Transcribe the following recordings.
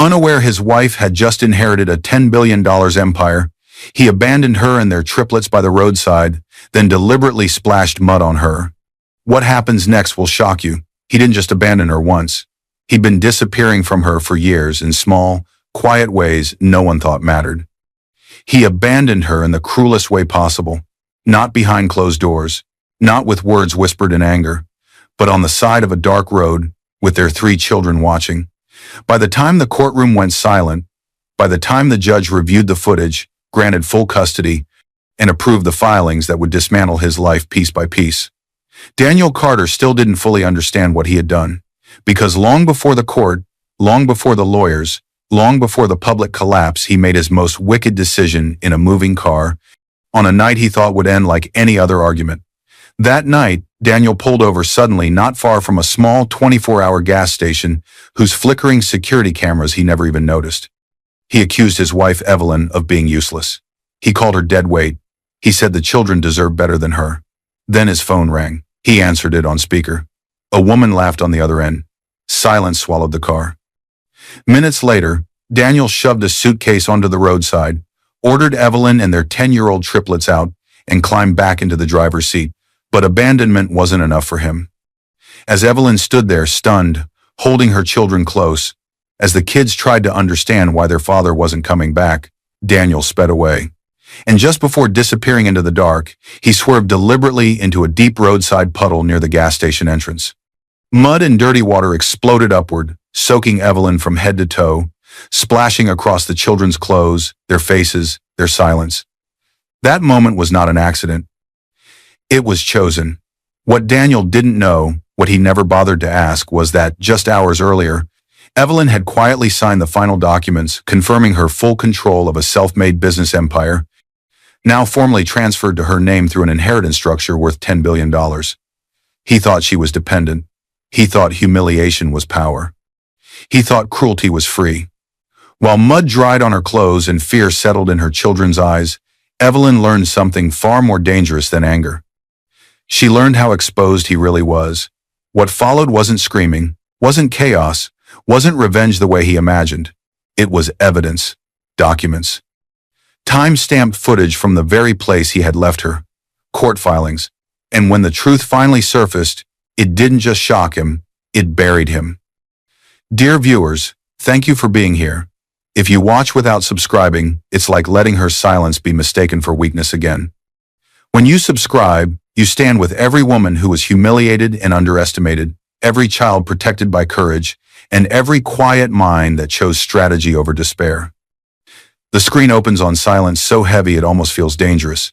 Unaware his wife had just inherited a $10 billion empire, he abandoned her and their triplets by the roadside, then deliberately splashed mud on her. What happens next will shock you. He didn't just abandon her once. He'd been disappearing from her for years in small, quiet ways no one thought mattered. He abandoned her in the cruelest way possible, not behind closed doors, not with words whispered in anger, but on the side of a dark road with their 3 children watching. By the time the courtroom went silent, by the time the judge reviewed the footage, granted full custody, and approved the filings that would dismantle his life piece by piece, Daniel Carter still didn't fully understand what he had done, because long before the court, long before the lawyers, long before the public collapse, he made his most wicked decision in a moving car, on a night he thought would end like any other argument. That night, Daniel pulled over suddenly not far from a small 24-hour gas station whose flickering security cameras he never even noticed. He accused his wife Evelyn of being useless. He called her dead weight. He said the children deserved better than her. Then his phone rang. He answered it on speaker. A woman laughed on the other end. Silence swallowed the car. Minutes later, Daniel shoved a suitcase onto the roadside, ordered Evelyn and their 10-year-old triplets out, and climbed back into the driver's seat. But abandonment wasn't enough for him. As Evelyn stood there stunned, holding her children close, as the kids tried to understand why their father wasn't coming back, Daniel sped away. And just before disappearing into the dark, he swerved deliberately into a deep roadside puddle near the gas station entrance. Mud and dirty water exploded upward, soaking Evelyn from head to toe, splashing across the children's clothes, their faces, their silence. That moment was not an accident. It was chosen. What Daniel didn't know, what he never bothered to ask, was that, just hours earlier, Evelyn had quietly signed the final documents confirming her full control of a self-made business empire, now formally transferred to her name through an inheritance structure worth $10 billion. He thought she was dependent. He thought humiliation was power. He thought cruelty was free. While mud dried on her clothes and fear settled in her children's eyes, Evelyn learned something far more dangerous than anger. She learned how exposed he really was. What followed wasn't screaming, wasn't chaos, wasn't revenge the way he imagined. It was evidence, documents. Time-stamped footage from the very place he had left her, court filings, and when the truth finally surfaced, it didn't just shock him, it buried him. Dear viewers, thank you for being here. If you watch without subscribing, it's like letting her silence be mistaken for weakness again. When you subscribe, you stand with every woman who was humiliated and underestimated, every child protected by courage, and every quiet mind that chose strategy over despair. The screen opens on silence so heavy it almost feels dangerous.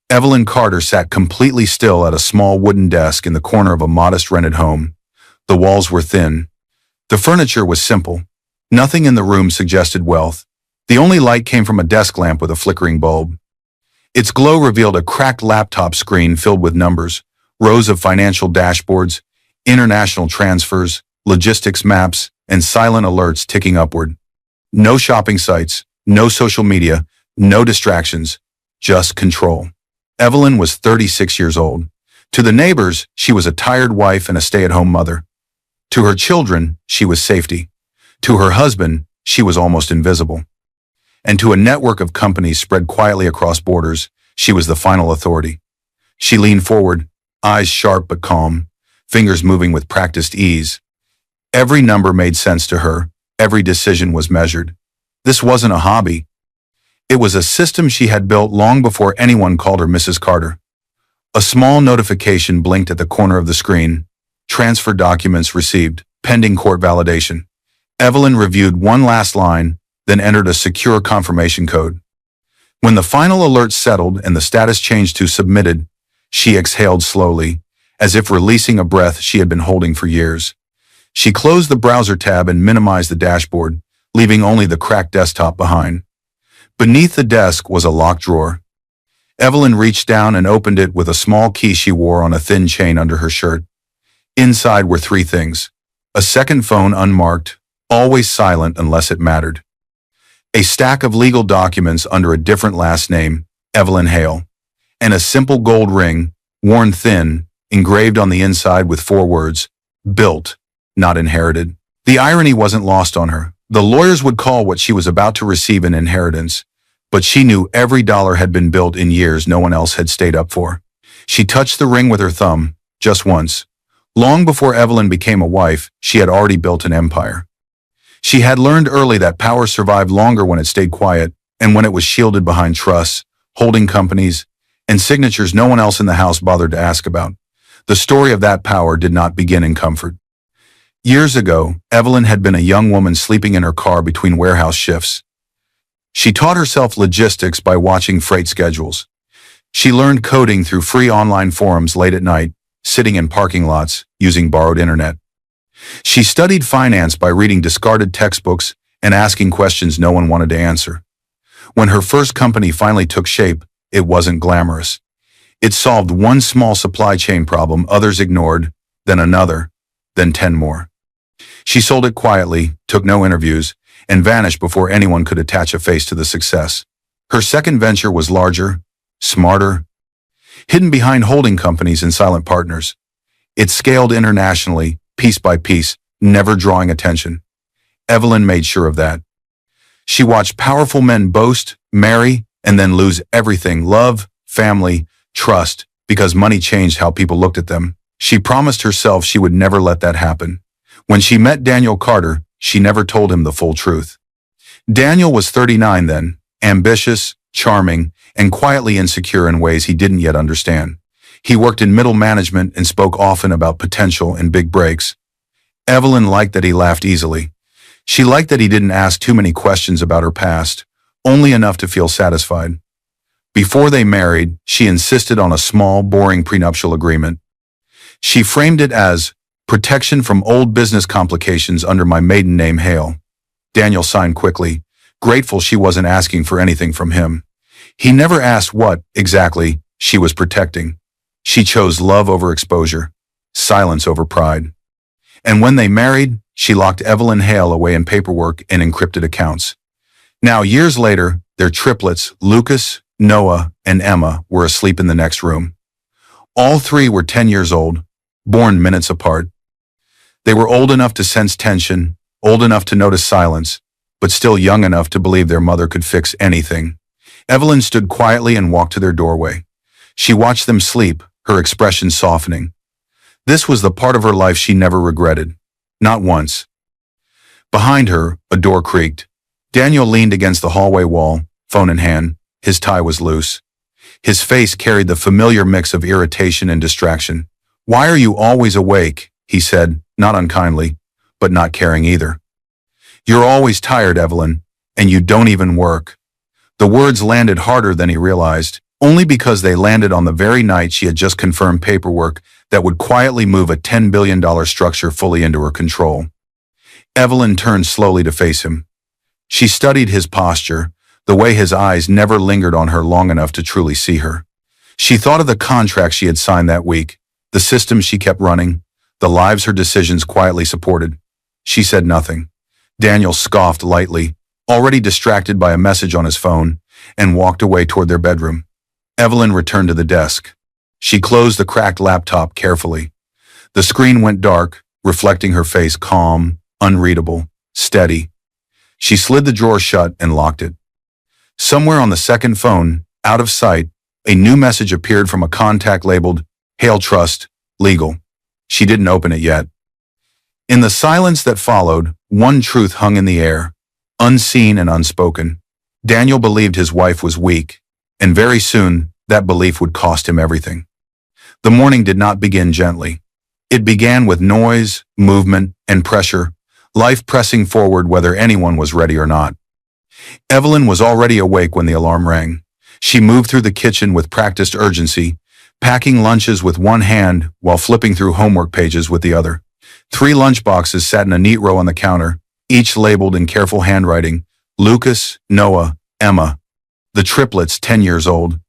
Evelyn Carter sat completely still at a small wooden desk in the corner of a modest rented home. The walls were thin. The furniture was simple. Nothing in the room suggested wealth. The only light came from a desk lamp with a flickering bulb. Its glow revealed a cracked laptop screen filled with numbers, rows of financial dashboards, international transfers, logistics maps, and silent alerts ticking upward. No shopping sites, no social media, no distractions, just control. Evelyn was 36 years old. To the neighbors, she was a tired wife and a stay-at-home mother. To her children, she was safety. To her husband, she was almost invisible. And to a network of companies spread quietly across borders, she was the final authority. She leaned forward, eyes sharp but calm, fingers moving with practiced ease. Every number made sense to her, every decision was measured. This wasn't a hobby. It was a system she had built long before anyone called her Mrs. Carter. A small notification blinked at the corner of the screen. Transfer documents received, pending court validation. Evelyn reviewed one last line, then entered a secure confirmation code. When the final alert settled and the status changed to submitted, she exhaled slowly, as if releasing a breath she had been holding for years. She closed the browser tab and minimized the dashboard, leaving only the cracked desktop behind. Beneath the desk was a locked drawer. Evelyn reached down and opened it with a small key she wore on a thin chain under her shirt. Inside were 3 things: a second phone unmarked, always silent unless it mattered; a stack of legal documents under a different last name, Evelyn Hale; and a simple gold ring, worn thin, engraved on the inside with 4 words, built, not inherited. The irony wasn't lost on her. The lawyers would call what she was about to receive an inheritance, but she knew every dollar had been built in years no one else had stayed up for. She touched the ring with her thumb, just once. Long before Evelyn became a wife, she had already built an empire. She had learned early that power survived longer when it stayed quiet and when it was shielded behind trusts, holding companies, and signatures no one else in the house bothered to ask about. The story of that power did not begin in comfort. Years ago, Evelyn had been a young woman sleeping in her car between warehouse shifts. She taught herself logistics by watching freight schedules. She learned coding through free online forums late at night, sitting in parking lots, using borrowed internet. She studied finance by reading discarded textbooks and asking questions no one wanted to answer. When her first company finally took shape, it wasn't glamorous. It solved one small supply chain problem others ignored, then another, then 10 more. She sold it quietly, took no interviews, and vanished before anyone could attach a face to the success. Her second venture was larger, smarter, hidden behind holding companies and silent partners. It scaled internationally, piece by piece, never drawing attention. Evelyn made sure of that. She watched powerful men boast, marry, and then lose everything: love, family, trust, because money changed how people looked at them. She promised herself she would never let that happen. When she met Daniel Carter, she never told him the full truth. Daniel was 39 then, ambitious, charming, and quietly insecure in ways he didn't yet understand. He worked in middle management and spoke often about potential and big breaks. Evelyn liked that he laughed easily. She liked that he didn't ask too many questions about her past, only enough to feel satisfied. Before they married, she insisted on a small, boring prenuptial agreement. She framed it as protection from old business complications under my maiden name Hale. Daniel signed quickly, grateful she wasn't asking for anything from him. He never asked what, exactly, she was protecting. She chose love over exposure, silence over pride. And when they married, she locked Evelyn Hale away in paperwork and encrypted accounts. Now, years later, their triplets, Lucas, Noah, and Emma, were asleep in the next room. All three were 10 years old, born minutes apart. They were old enough to sense tension, old enough to notice silence, but still young enough to believe their mother could fix anything. Evelyn stood quietly and walked to their doorway. She watched them sleep, her expression softening. This was the part of her life she never regretted. Not once. Behind her, a door creaked. Daniel leaned against the hallway wall, phone in hand. His tie was loose. His face carried the familiar mix of irritation and distraction. "Why are you always awake?" he said, not unkindly, but not caring either. "You're always tired, Evelyn, and you don't even work." The words landed harder than he realized, only because they landed on the very night she had just confirmed paperwork that would quietly move a $10 billion structure fully into her control. Evelyn turned slowly to face him. She studied his posture, the way his eyes never lingered on her long enough to truly see her. She thought of the contract she had signed that week, the systems she kept running, the lives her decisions quietly supported. She said nothing. Daniel scoffed lightly, already distracted by a message on his phone, and walked away toward their bedroom. Evelyn returned to the desk. She closed the cracked laptop carefully. The screen went dark, reflecting her face calm, unreadable, steady. She slid the drawer shut and locked it. Somewhere on the second phone, out of sight, a new message appeared from a contact labeled, "Hale Trust, Legal." She didn't open it yet. In the silence that followed, one truth hung in the air, unseen and unspoken. Daniel believed his wife was weak, and very soon, that belief would cost him everything. The morning did not begin gently. It began with noise, movement, and pressure, life pressing forward whether anyone was ready or not. Evelyn was already awake when the alarm rang. She moved through the kitchen with practiced urgency, packing lunches with one hand while flipping through homework pages with the other. 3 lunchboxes sat in a neat row on the counter, each labeled in careful handwriting, Lucas, Noah, Emma. The triplets, 10 years old,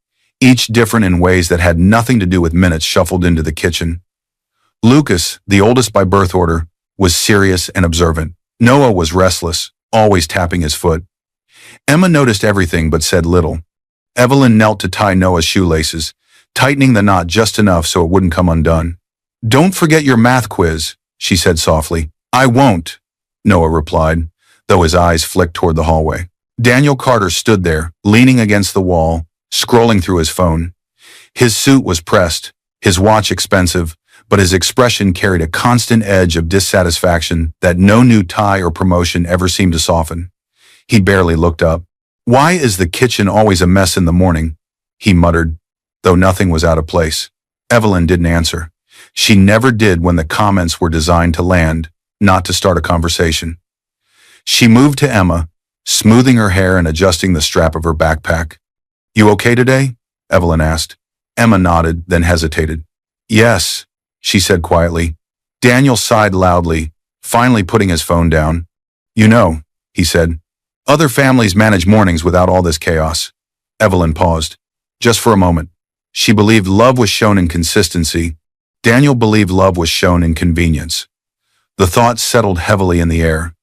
each different in ways that had nothing to do with minutes shuffled into the kitchen. Lucas, the oldest by birth order, was serious and observant. Noah was restless, always tapping his foot. Emma noticed everything but said little. Evelyn knelt to tie Noah's shoelaces, tightening the knot just enough so it wouldn't come undone. "Don't forget your math quiz," she said softly. "I won't," Noah replied, though his eyes flicked toward the hallway. Daniel Carter stood there, leaning against the wall, scrolling through his phone. His suit was pressed, his watch expensive, but his expression carried a constant edge of dissatisfaction that no new tie or promotion ever seemed to soften. He barely looked up. "Why is the kitchen always a mess in the morning?" he muttered, though nothing was out of place. Evelyn didn't answer. She never did when the comments were designed to land, not to start a conversation. She moved to Emma, smoothing her hair and adjusting the strap of her backpack. "You okay today?" Evelyn asked. Emma nodded, then hesitated. "Yes," she said quietly. Daniel sighed loudly, finally putting his phone down. "You know," he said, "other families manage mornings without all this chaos." Evelyn paused. Just for a moment. She believed love was shown in consistency. Daniel believed love was shown in convenience. The thought settled heavily in the air.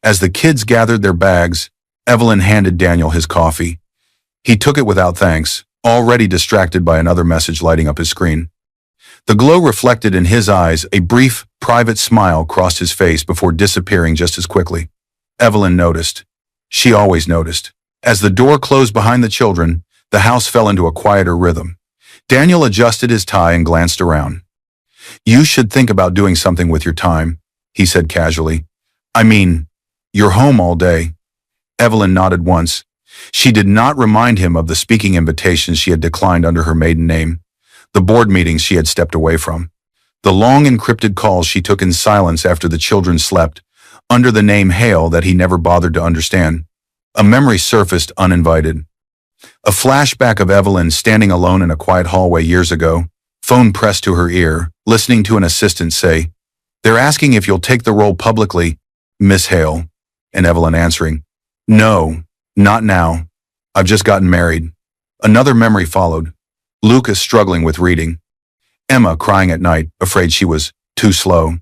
As the kids gathered their bags, Evelyn handed Daniel his coffee. He took it without thanks, already distracted by another message lighting up his screen. The glow reflected in his eyes. A brief, private smile crossed his face before disappearing just as quickly. Evelyn noticed. She always noticed. As the door closed behind the children, the house fell into a quieter rhythm. Daniel adjusted his tie and glanced around. "You should think about doing something with your time," he said casually. "I mean, you're home all day." Evelyn nodded once. She did not remind him of the speaking invitations she had declined under her maiden name, the board meetings she had stepped away from, the long encrypted calls she took in silence after the children slept, under the name Hale that he never bothered to understand. A memory surfaced uninvited. A flashback of Evelyn standing alone in a quiet hallway years ago, phone pressed to her ear, listening to an assistant say, "They're asking if you'll take the role publicly, Miss Hale," and Evelyn answering, "No, not now. I've just gotten married." Another memory followed. Lucas struggling with reading. Emma crying at night, afraid she was too slow.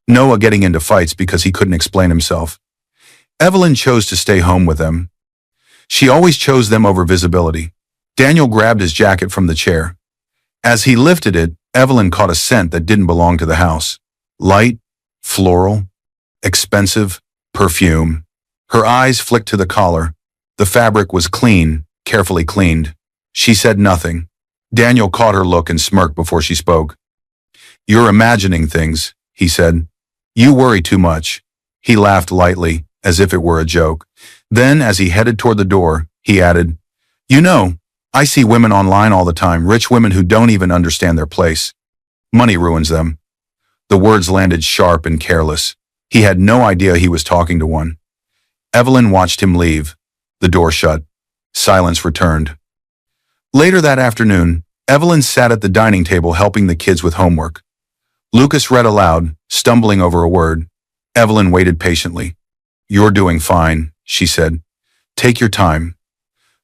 Noah getting into fights because he couldn't explain himself. Evelyn chose to stay home with them. She always chose them over visibility. Daniel grabbed his jacket from the chair. As he lifted it, Evelyn caught a scent that didn't belong to the house. Light, floral, expensive, perfume. Her eyes flicked to the collar. The fabric was clean, carefully cleaned. She said nothing. Daniel caught her look and smirked before she spoke. "You're imagining things," he said. "You worry too much." He laughed lightly, as if it were a joke. Then, as he headed toward the door, he added, "You know, I see women online all the time, rich women who don't even understand their place. Money ruins them." The words landed sharp and careless. He had no idea he was talking to one. Evelyn watched him leave. The door shut. Silence returned. Later that afternoon, Evelyn sat at the dining table helping the kids with homework. Lucas read aloud, stumbling over a word. Evelyn waited patiently. "You're doing fine," she said. "Take your time."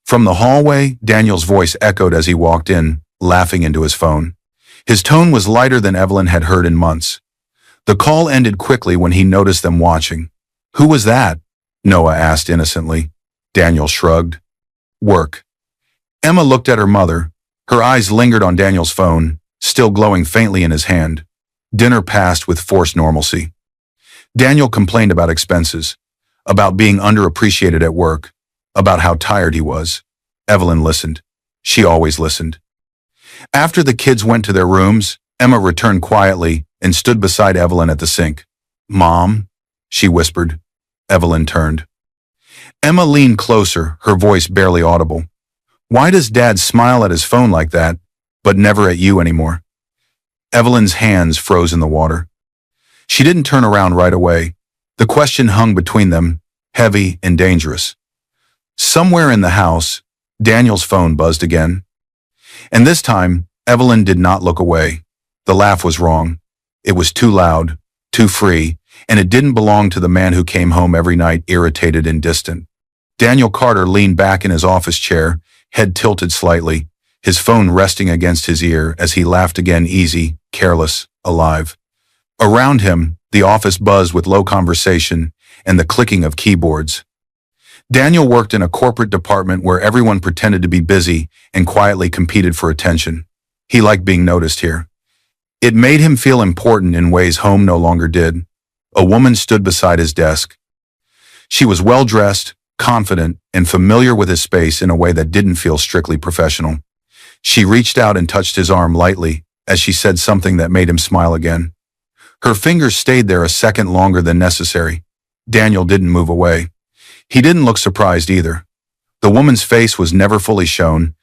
From the hallway, Daniel's voice echoed as he walked in, laughing into his phone. His tone was lighter than Evelyn had heard in months. The call ended quickly when he noticed them watching. "Who was that?" Noah asked innocently. Daniel shrugged. "Work." Emma looked at her mother. Her eyes lingered on Daniel's phone, still glowing faintly in his hand. Dinner passed with forced normalcy. Daniel complained about expenses, about being underappreciated at work, about how tired he was. Evelyn listened. She always listened. After the kids went to their rooms, Emma returned quietly and stood beside Evelyn at the sink. "Mom?" she whispered. Evelyn turned. Emma leaned closer, her voice barely audible. "Why does Dad smile at his phone like that, but never at you anymore?" Evelyn's hands froze in the water. She didn't turn around right away. The question hung between them, heavy and dangerous. Somewhere in the house, Daniel's phone buzzed again. And this time, Evelyn did not look away. The laugh was wrong. It was too loud, too free, and it didn't belong to the man who came home every night irritated and distant. Daniel Carter leaned back in his office chair, head tilted slightly, his phone resting against his ear as he laughed again, easy, careless, alive. Around him, the office buzzed with low conversation and the clicking of keyboards. Daniel worked in a corporate department where everyone pretended to be busy and quietly competed for attention. He liked being noticed here. It made him feel important in ways home no longer did. A woman stood beside his desk. She was well-dressed, confident, and familiar with his space in a way that didn't feel strictly professional. She reached out and touched his arm lightly as she said something that made him smile again. Her fingers stayed there a second longer than necessary. Daniel didn't move away. He didn't look surprised either. The woman's face was never fully shown.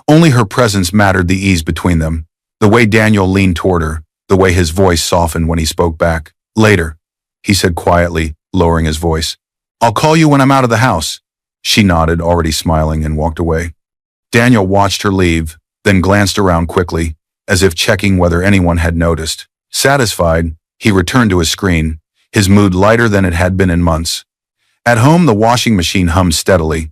Only her presence mattered, the ease between them, the way Daniel leaned toward her, the way his voice softened when he spoke back. Later, he said quietly, lowering his voice. I'll call you when I'm out of the house. She nodded, already smiling, and walked away. Daniel watched her leave, then glanced around quickly, as if checking whether anyone had noticed. Satisfied, he returned to his screen, his mood lighter than it had been in months. At home, the washing machine hummed steadily.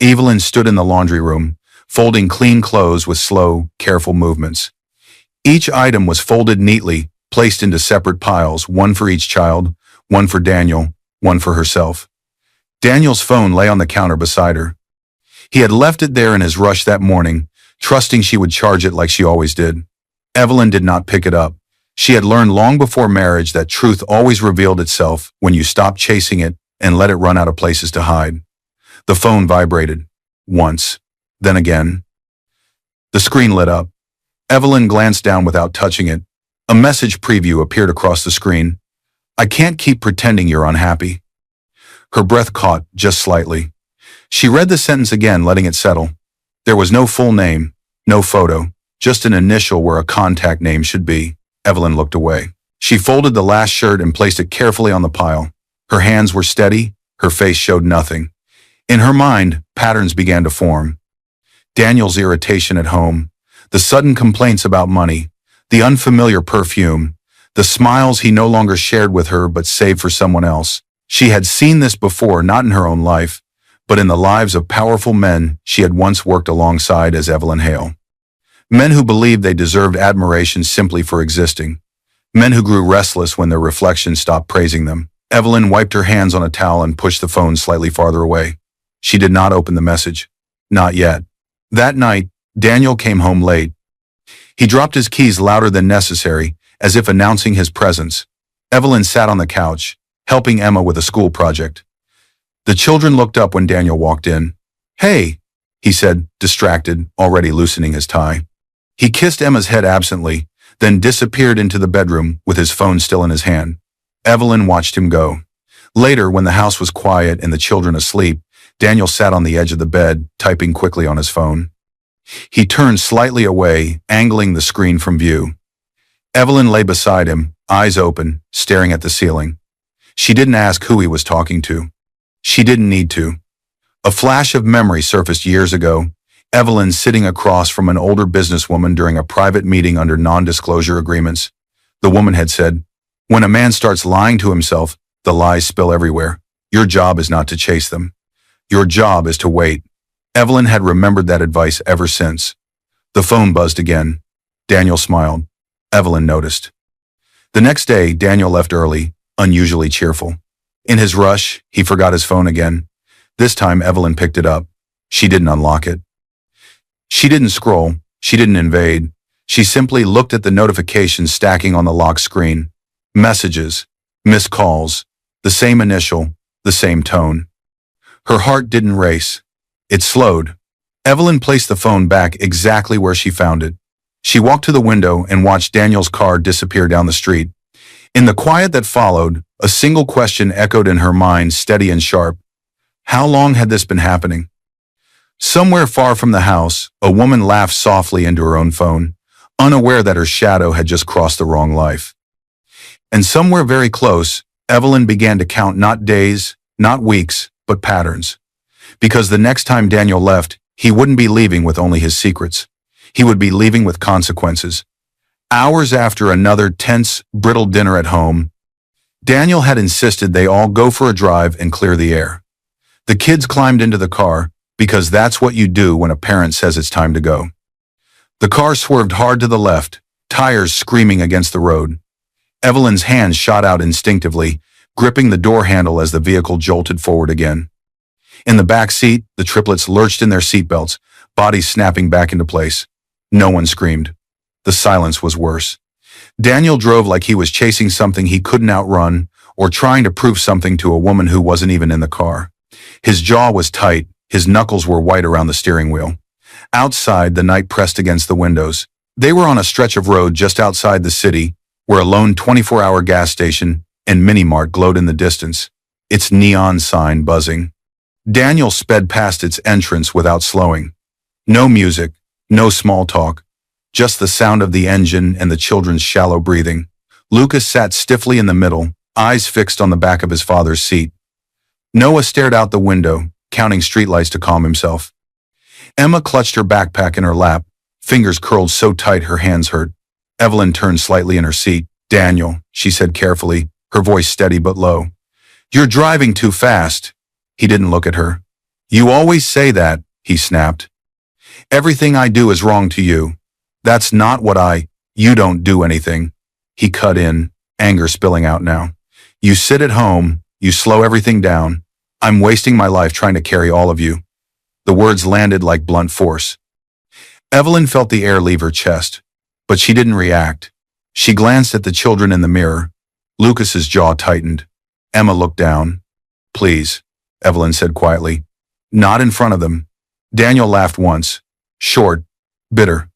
Evelyn stood in the laundry room, folding clean clothes with slow, careful movements. Each item was folded neatly, placed into separate piles, one for each child, one for Daniel, one for herself. Daniel's phone lay on the counter beside her. He had left it there in his rush that morning, trusting she would charge it like she always did. Evelyn did not pick it up. She had learned long before marriage that truth always revealed itself when you stopped chasing it and let it run out of places to hide. The phone vibrated. Once. Then again. The screen lit up. Evelyn glanced down without touching it. A message preview appeared across the screen. I can't keep pretending you're unhappy. Her breath caught just slightly. She read the sentence again, letting it settle. There was no full name, no photo, just an initial where a contact name should be. Evelyn looked away. She folded the last shirt and placed it carefully on the pile. Her hands were steady, her face showed nothing. In her mind, patterns began to form. Daniel's irritation at home, the sudden complaints about money, the unfamiliar perfume, the smiles he no longer shared with her but saved for someone else. She had seen this before, not in her own life, but in the lives of powerful men she had once worked alongside as Evelyn Hale. Men who believed they deserved admiration simply for existing. Men who grew restless when their reflections stopped praising them. Evelyn wiped her hands on a towel and pushed the phone slightly farther away. She did not open the message. Not yet. That night, Daniel came home late. He dropped his keys louder than necessary, as if announcing his presence. Evelyn sat on the couch, helping Emma with a school project. The children looked up when Daniel walked in. Hey, he said, distracted, already loosening his tie. He kissed Emma's head absently, then disappeared into the bedroom with his phone still in his hand. Evelyn watched him go. Later, when the house was quiet and the children asleep, Daniel sat on the edge of the bed, typing quickly on his phone. He turned slightly away, angling the screen from view. Evelyn lay beside him, eyes open, staring at the ceiling. She didn't ask who he was talking to. She didn't need to. A flash of memory surfaced years ago. Evelyn sitting across from an older businesswoman during a private meeting under non-disclosure agreements. The woman had said, when a man starts lying to himself, the lies spill everywhere. Your job is not to chase them. Your job is to wait. Evelyn had remembered that advice ever since. The phone buzzed again. Daniel smiled. Evelyn noticed. The next day, Daniel left early, unusually cheerful. In his rush, he forgot his phone again. This time, Evelyn picked it up. She didn't unlock it. She didn't scroll. She didn't invade. She simply looked at the notifications stacking on the lock screen. Messages, missed calls, the same initial, the same tone. Her heart didn't race. It slowed. Evelyn placed the phone back exactly where she found it. She walked to the window and watched Daniel's car disappear down the street. In the quiet that followed, a single question echoed in her mind, steady and sharp. How long had this been happening? Somewhere far from the house, a woman laughed softly into her own phone, unaware that her shadow had just crossed the wrong life. And somewhere very close, Evelyn began to count not days, not weeks, but patterns. Because the next time Daniel left, he wouldn't be leaving with only his secrets. He would be leaving with consequences. Hours after another tense, brittle dinner at home, Daniel had insisted they all go for a drive and clear the air. The kids climbed into the car, because that's what you do when a parent says it's time to go. The car swerved hard to the left, tires screaming against the road. Evelyn's hands shot out instinctively, gripping the door handle as the vehicle jolted forward again. In the back seat, the triplets lurched in their seatbelts, bodies snapping back into place. No one screamed. The silence was worse. Daniel drove like he was chasing something he couldn't outrun, or trying to prove something to a woman who wasn't even in the car. His jaw was tight, his knuckles were white around the steering wheel. Outside, the night pressed against the windows. They were on a stretch of road just outside the city, where a lone 24-hour gas station and mini-mart glowed in the distance, its neon sign buzzing. Daniel sped past its entrance without slowing. No music, no small talk, just the sound of the engine and the children's shallow breathing. Lucas sat stiffly in the middle, eyes fixed on the back of his father's seat. Noah stared out the window, counting streetlights to calm himself. Emma clutched her backpack in her lap, fingers curled so tight her hands hurt. Evelyn turned slightly in her seat. "Daniel," she said carefully, her voice steady but low. "You're driving too fast." He didn't look at her. "You always say that," he snapped. "Everything I do is wrong to you. That's not what You don't do anything." He cut in, anger spilling out now. "You sit at home, you slow everything down. I'm wasting my life trying to carry all of you." The words landed like blunt force. Evelyn felt the air leave her chest, but she didn't react. She glanced at the children in the mirror. Lucas's jaw tightened. Emma looked down. "Please," Evelyn said quietly. "Not in front of them." Daniel laughed once, short, bitter.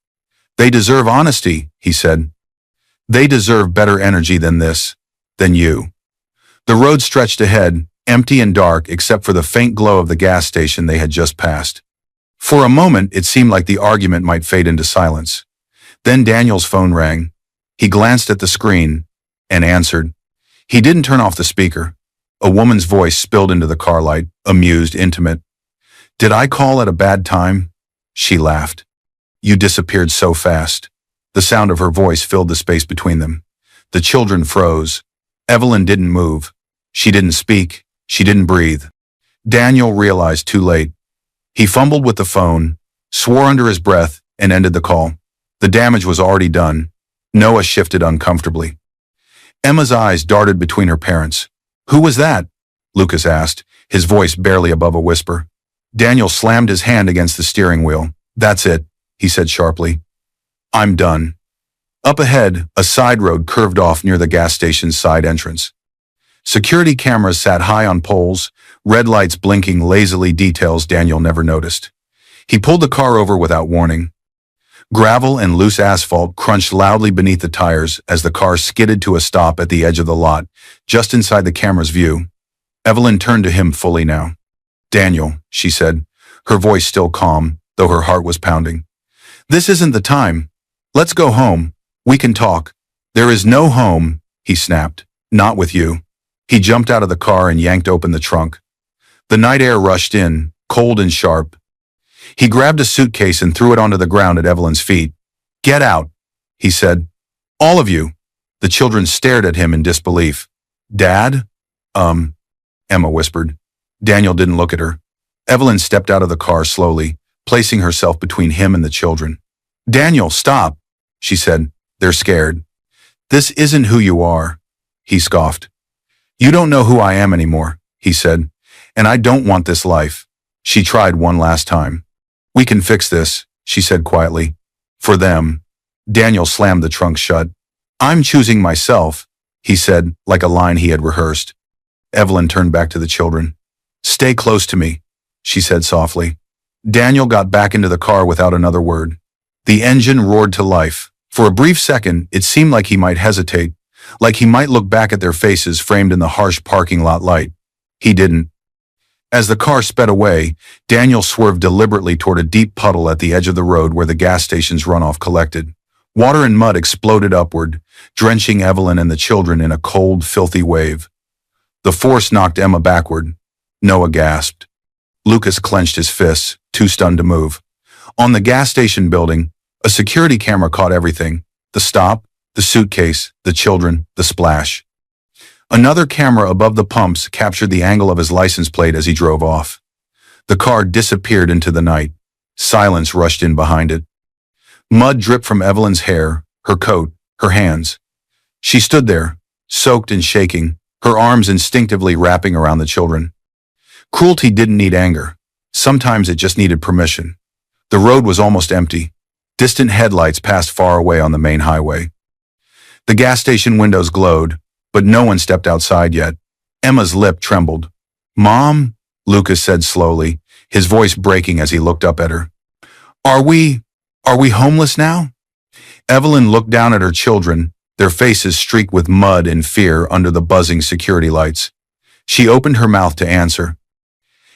"They deserve honesty," he said. "They deserve better energy than this, than you." The road stretched ahead, empty and dark except for the faint glow of the gas station they had just passed. For a moment, it seemed like the argument might fade into silence. Then Daniel's phone rang. He glanced at the screen and answered. He didn't turn off the speaker. A woman's voice spilled into the car light, amused, intimate. "Did I call at a bad time?" She laughed. "You disappeared so fast." The sound of her voice filled the space between them. The children froze. Evelyn didn't move. She didn't speak. She didn't breathe. Daniel realized too late. He fumbled with the phone, swore under his breath, and ended the call. The damage was already done. Noah shifted uncomfortably. Emma's eyes darted between her parents. "Who was that?" Lucas asked, his voice barely above a whisper. Daniel slammed his hand against the steering wheel. "That's it," he said sharply. "I'm done." Up ahead, a side road curved off near the gas station's side entrance. Security cameras sat high on poles, red lights blinking lazily, details Daniel never noticed. He pulled the car over without warning. Gravel and loose asphalt crunched loudly beneath the tires as the car skidded to a stop at the edge of the lot, just inside the camera's view. Evelyn turned to him fully now. "Daniel," she said, her voice still calm, though her heart was pounding. "This isn't the time. Let's go home. We can talk." "There is no home," he snapped. "Not with you." He jumped out of the car and yanked open the trunk. The night air rushed in, cold and sharp. He grabbed a suitcase and threw it onto the ground at Evelyn's feet. "Get out," he said. "All of you." The children stared at him in disbelief. "Dad?" Emma whispered. Daniel didn't look at her. Evelyn stepped out of the car slowly, placing herself between him and the children. "Daniel, stop," she said. "They're scared." "This isn't who you are," he scoffed. "You don't know who I am anymore," he said, "and I don't want this life." She tried one last time. "We can fix this," she said quietly. "For them." Daniel slammed the trunk shut. "I'm choosing myself," he said, like a line he had rehearsed. Evelyn turned back to the children. "Stay close to me," she said softly. Daniel got back into the car without another word. The engine roared to life. For a brief second, it seemed like he might hesitate, like he might look back at their faces framed in the harsh parking lot light. He didn't. As the car sped away, Daniel swerved deliberately toward a deep puddle at the edge of the road where the gas station's runoff collected. Water and mud exploded upward, drenching Evelyn and the children in a cold, filthy wave. The force knocked Emma backward. Noah gasped. Lucas clenched his fists, too stunned to move. On the gas station building, a security camera caught everything. The stop, the suitcase, the children, the splash. Another camera above the pumps captured the angle of his license plate as he drove off. The car disappeared into the night. Silence rushed in behind it. Mud dripped from Evelyn's hair, her coat, her hands. She stood there, soaked and shaking, her arms instinctively wrapping around the children. Cruelty didn't need anger. Sometimes it just needed permission. The road was almost empty. Distant headlights passed far away on the main highway. The gas station windows glowed, but no one stepped outside yet. Emma's lip trembled. "Mom," Lucas said slowly, his voice breaking as he looked up at her. Are we homeless now?" Evelyn looked down at her children, their faces streaked with mud and fear under the buzzing security lights. She opened her mouth to answer.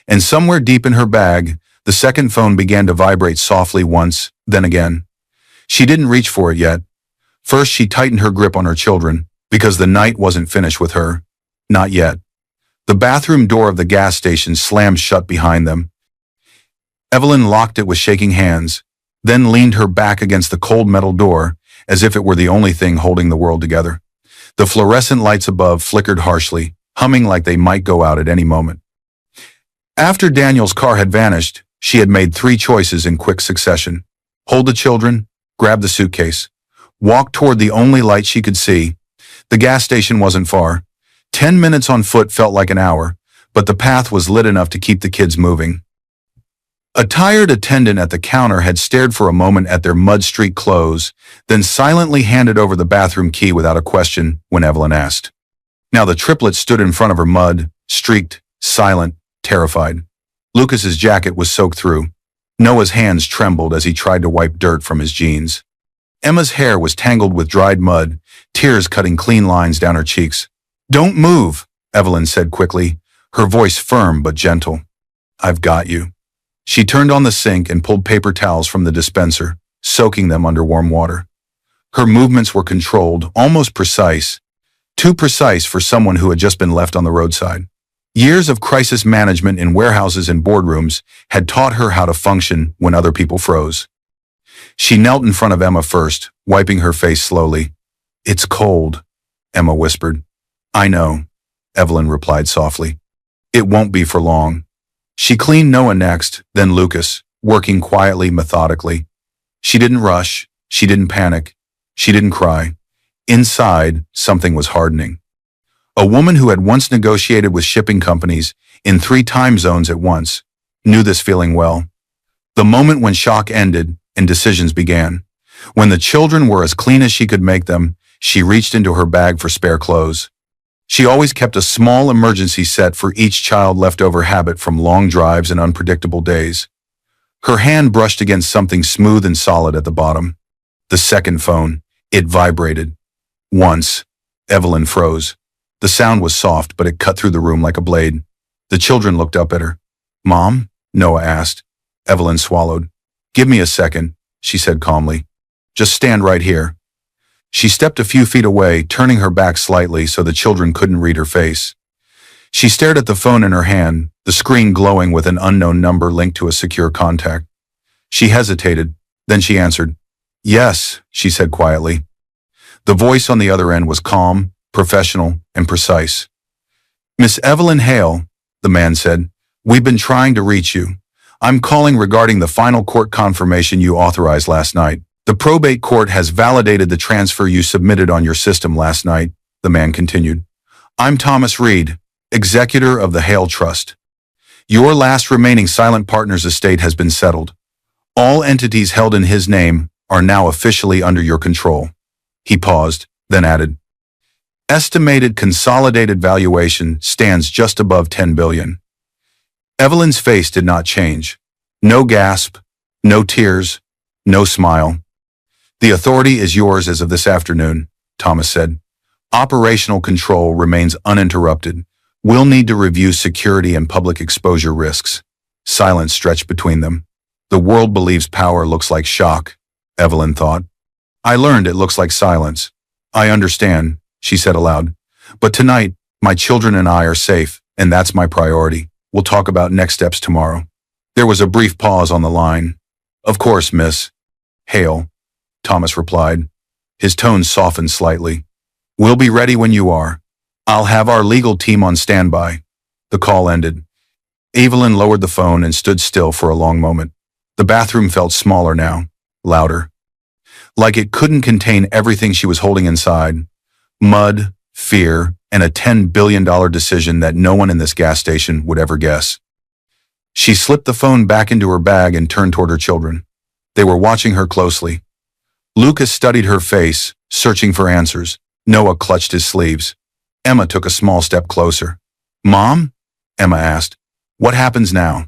And somewhere deep in her bag, the second phone began to vibrate softly once, then again. She didn't reach for it yet. First, she tightened her grip on her children, because the night wasn't finished with her. Not yet. The bathroom door of the gas station slammed shut behind them. Evelyn locked it with shaking hands, then leaned her back against the cold metal door, as if it were the only thing holding the world together. The fluorescent lights above flickered harshly, humming like they might go out at any moment. After Daniel's car had vanished, she had made 3 choices in quick succession. Hold the children, grab the suitcase, walk toward the only light she could see. The gas station wasn't far. 10 minutes on foot felt like an hour, but the path was lit enough to keep the kids moving. A tired attendant at the counter had stared for a moment at their mud-streaked clothes, then silently handed over the bathroom key without a question when Evelyn asked. Now the triplets stood in front of her mud-streaked, silent, terrified. Lucas's jacket was soaked through. Noah's hands trembled as he tried to wipe dirt from his jeans. Emma's hair was tangled with dried mud, tears cutting clean lines down her cheeks. "Don't move," Evelyn said quickly, her voice firm but gentle. "I've got you." She turned on the sink and pulled paper towels from the dispenser, soaking them under warm water. Her movements were controlled, almost precise, too precise for someone who had just been left on the roadside. Years of crisis management in warehouses and boardrooms had taught her how to function when other people froze. She knelt in front of Emma first, wiping her face slowly. "It's cold," Emma whispered. "I know," Evelyn replied softly. "It won't be for long." She cleaned Noah next, then Lucas, working quietly, methodically. She didn't rush, she didn't panic, she didn't cry. Inside, something was hardening. A woman who had once negotiated with shipping companies in 3 time zones at once knew this feeling well. The moment when shock ended and decisions began. When the children were as clean as she could make them, she reached into her bag for spare clothes. She always kept a small emergency set for each child leftover habit from long drives and unpredictable days. Her hand brushed against something smooth and solid at the bottom. The second phone. It vibrated. Once. Evelyn froze. The sound was soft, but it cut through the room like a blade. The children looked up at her. "Mom?" Noah asked. Evelyn swallowed. "Give me a second," she said calmly. "Just stand right here." She stepped a few feet away, turning her back slightly so the children couldn't read her face. She stared at the phone in her hand, the screen glowing with an unknown number linked to a secure contact. She hesitated, then she answered. "Yes," she said quietly. The voice on the other end was calm, professional, and precise. "Miss Evelyn Hale," the man said, "we've been trying to reach you. I'm calling regarding the final court confirmation you authorized last night. The probate court has validated the transfer you submitted on your system last night," the man continued. "I'm Thomas Reed, executor of the Hale Trust. Your last remaining silent partner's estate has been settled. All entities held in his name are now officially under your control." He paused, then added, "Estimated consolidated valuation stands just above 10 billion. Evelyn's face did not change. No gasp, no tears, no smile. "The authority is yours as of this afternoon," Thomas said. "Operational control remains uninterrupted. We'll need to review security and public exposure risks." Silence stretched between them. The world believes power looks like shock, Evelyn thought. "I learned it looks like silence." "I understand," she said aloud. "But tonight, my children and I are safe, and that's my priority. We'll talk about next steps tomorrow." There was a brief pause on the line. "Of course, Miss Hale," Thomas replied. His tone softened slightly. "We'll be ready when you are. I'll have our legal team on standby." The call ended. Evelyn lowered the phone and stood still for a long moment. The bathroom felt smaller now, louder. Like it couldn't contain everything she was holding inside. Mud, fear, and a $10 billion decision that no one in this gas station would ever guess. She slipped the phone back into her bag and turned toward her children. They were watching her closely. Lucas studied her face, searching for answers. Noah clutched his sleeves. Emma took a small step closer. "Mom?" Emma asked. "What happens now?"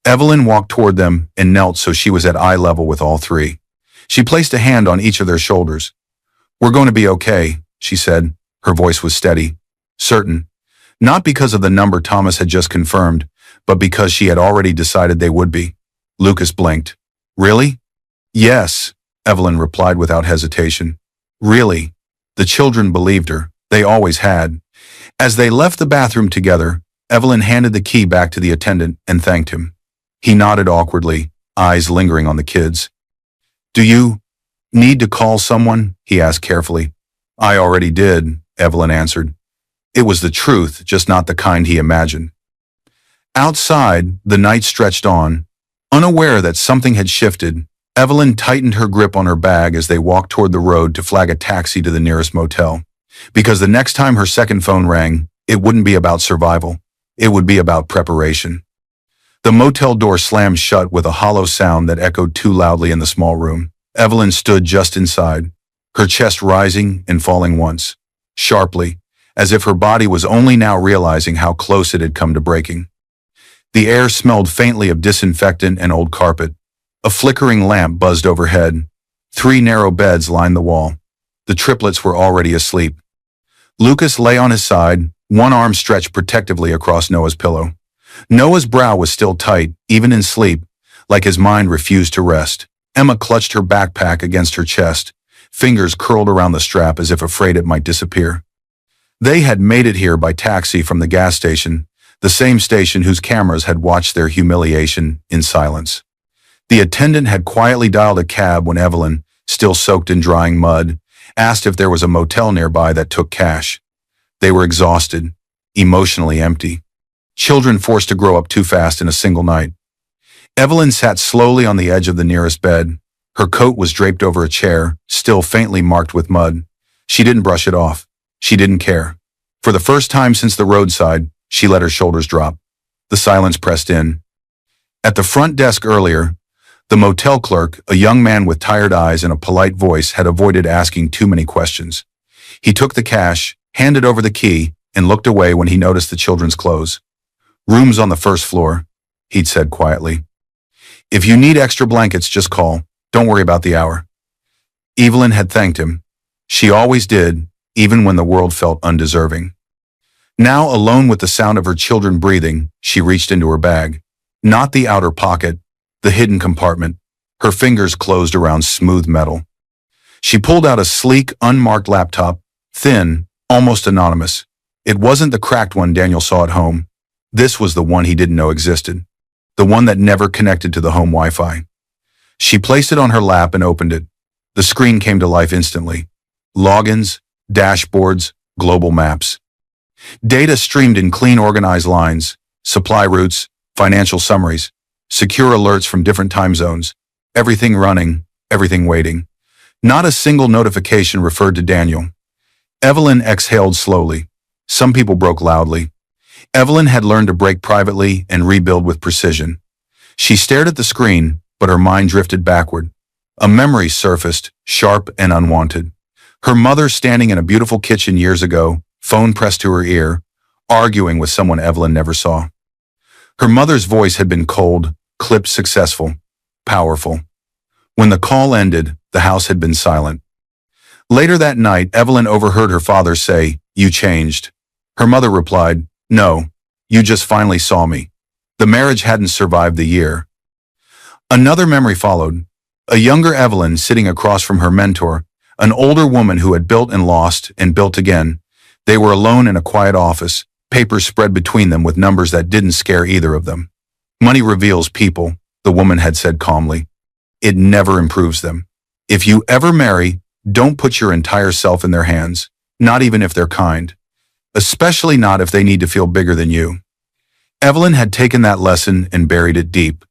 Evelyn walked toward them and knelt so she was at eye level with all three. She placed a hand on each of their shoulders. "We're going to be okay," she said. Her voice was steady, certain. Not because of the number Thomas had just confirmed, but because she had already decided they would be. Lucas blinked. "Really?" "Yes," Evelyn replied without hesitation. "Really." The children believed her. They always had. As they left the bathroom together, Evelyn handed the key back to the attendant and thanked him. He nodded awkwardly, eyes lingering on the kids. "Do you need to call someone?" he asked carefully. "I already did," Evelyn answered. It was the truth, just not the kind he imagined. Outside, the night stretched on. Unaware that something had shifted, Evelyn tightened her grip on her bag as they walked toward the road to flag a taxi to the nearest motel. Because the next time her second phone rang, it wouldn't be about survival. It would be about preparation. The motel door slammed shut with a hollow sound that echoed too loudly in the small room. Evelyn stood just inside, her chest rising and falling once, sharply, as if her body was only now realizing how close it had come to breaking. The air smelled faintly of disinfectant and old carpet. A flickering lamp buzzed overhead. 3 narrow beds lined the wall. The triplets were already asleep. Lucas lay on his side, one arm stretched protectively across Noah's pillow. Noah's brow was still tight, even in sleep, like his mind refused to rest. Emma clutched her backpack against her chest, fingers curled around the strap as if afraid it might disappear. They had made it here by taxi from the gas station, the same station whose cameras had watched their humiliation in silence. The attendant had quietly dialed a cab when Evelyn, still soaked in drying mud, asked if there was a motel nearby that took cash. They were exhausted, emotionally empty. Children forced to grow up too fast in a single night. Evelyn sat slowly on the edge of the nearest bed. Her coat was draped over a chair, still faintly marked with mud. She didn't brush it off. She didn't care. For the first time since the roadside, she let her shoulders drop. The silence pressed in. At the front desk earlier, the motel clerk, a young man with tired eyes and a polite voice, had avoided asking too many questions. He took the cash, handed over the key, and looked away when he noticed the children's clothes. "Rooms on the first floor," he'd said quietly. "If you need extra blankets, just call. Don't worry about the hour." Evelyn had thanked him. She always did, even when the world felt undeserving. Now, alone with the sound of her children breathing, she reached into her bag. Not the outer pocket, the hidden compartment. Her fingers closed around smooth metal. She pulled out a sleek, unmarked laptop, thin, almost anonymous. It wasn't the cracked one Daniel saw at home. This was the one he didn't know existed. The one that never connected to the home Wi-Fi. She placed it on her lap and opened it. The screen came to life instantly. Logins, dashboards, global maps. Data streamed in clean, organized lines, supply routes, financial summaries, secure alerts from different time zones, everything running, everything waiting. Not a single notification referred to Daniel. Evelyn exhaled slowly. Some people broke loudly. Evelyn had learned to break privately and rebuild with precision. She stared at the screen, but her mind drifted backward. A memory surfaced, sharp and unwanted. Her mother standing in a beautiful kitchen years ago, phone pressed to her ear, arguing with someone Evelyn never saw. Her mother's voice had been cold, clipped, successful, powerful. When the call ended, the house had been silent. Later that night, Evelyn overheard her father say, "You changed." Her mother replied, "No, you just finally saw me." The marriage hadn't survived the year. Another memory followed. A younger Evelyn sitting across from her mentor, an older woman who had built and lost and built again. They were alone in a quiet office, papers spread between them with numbers that didn't scare either of them. "Money reveals people," the woman had said calmly. "It never improves them. If you ever marry, don't put your entire self in their hands, not even if they're kind. Especially not if they need to feel bigger than you." Evelyn had taken that lesson and buried it deep.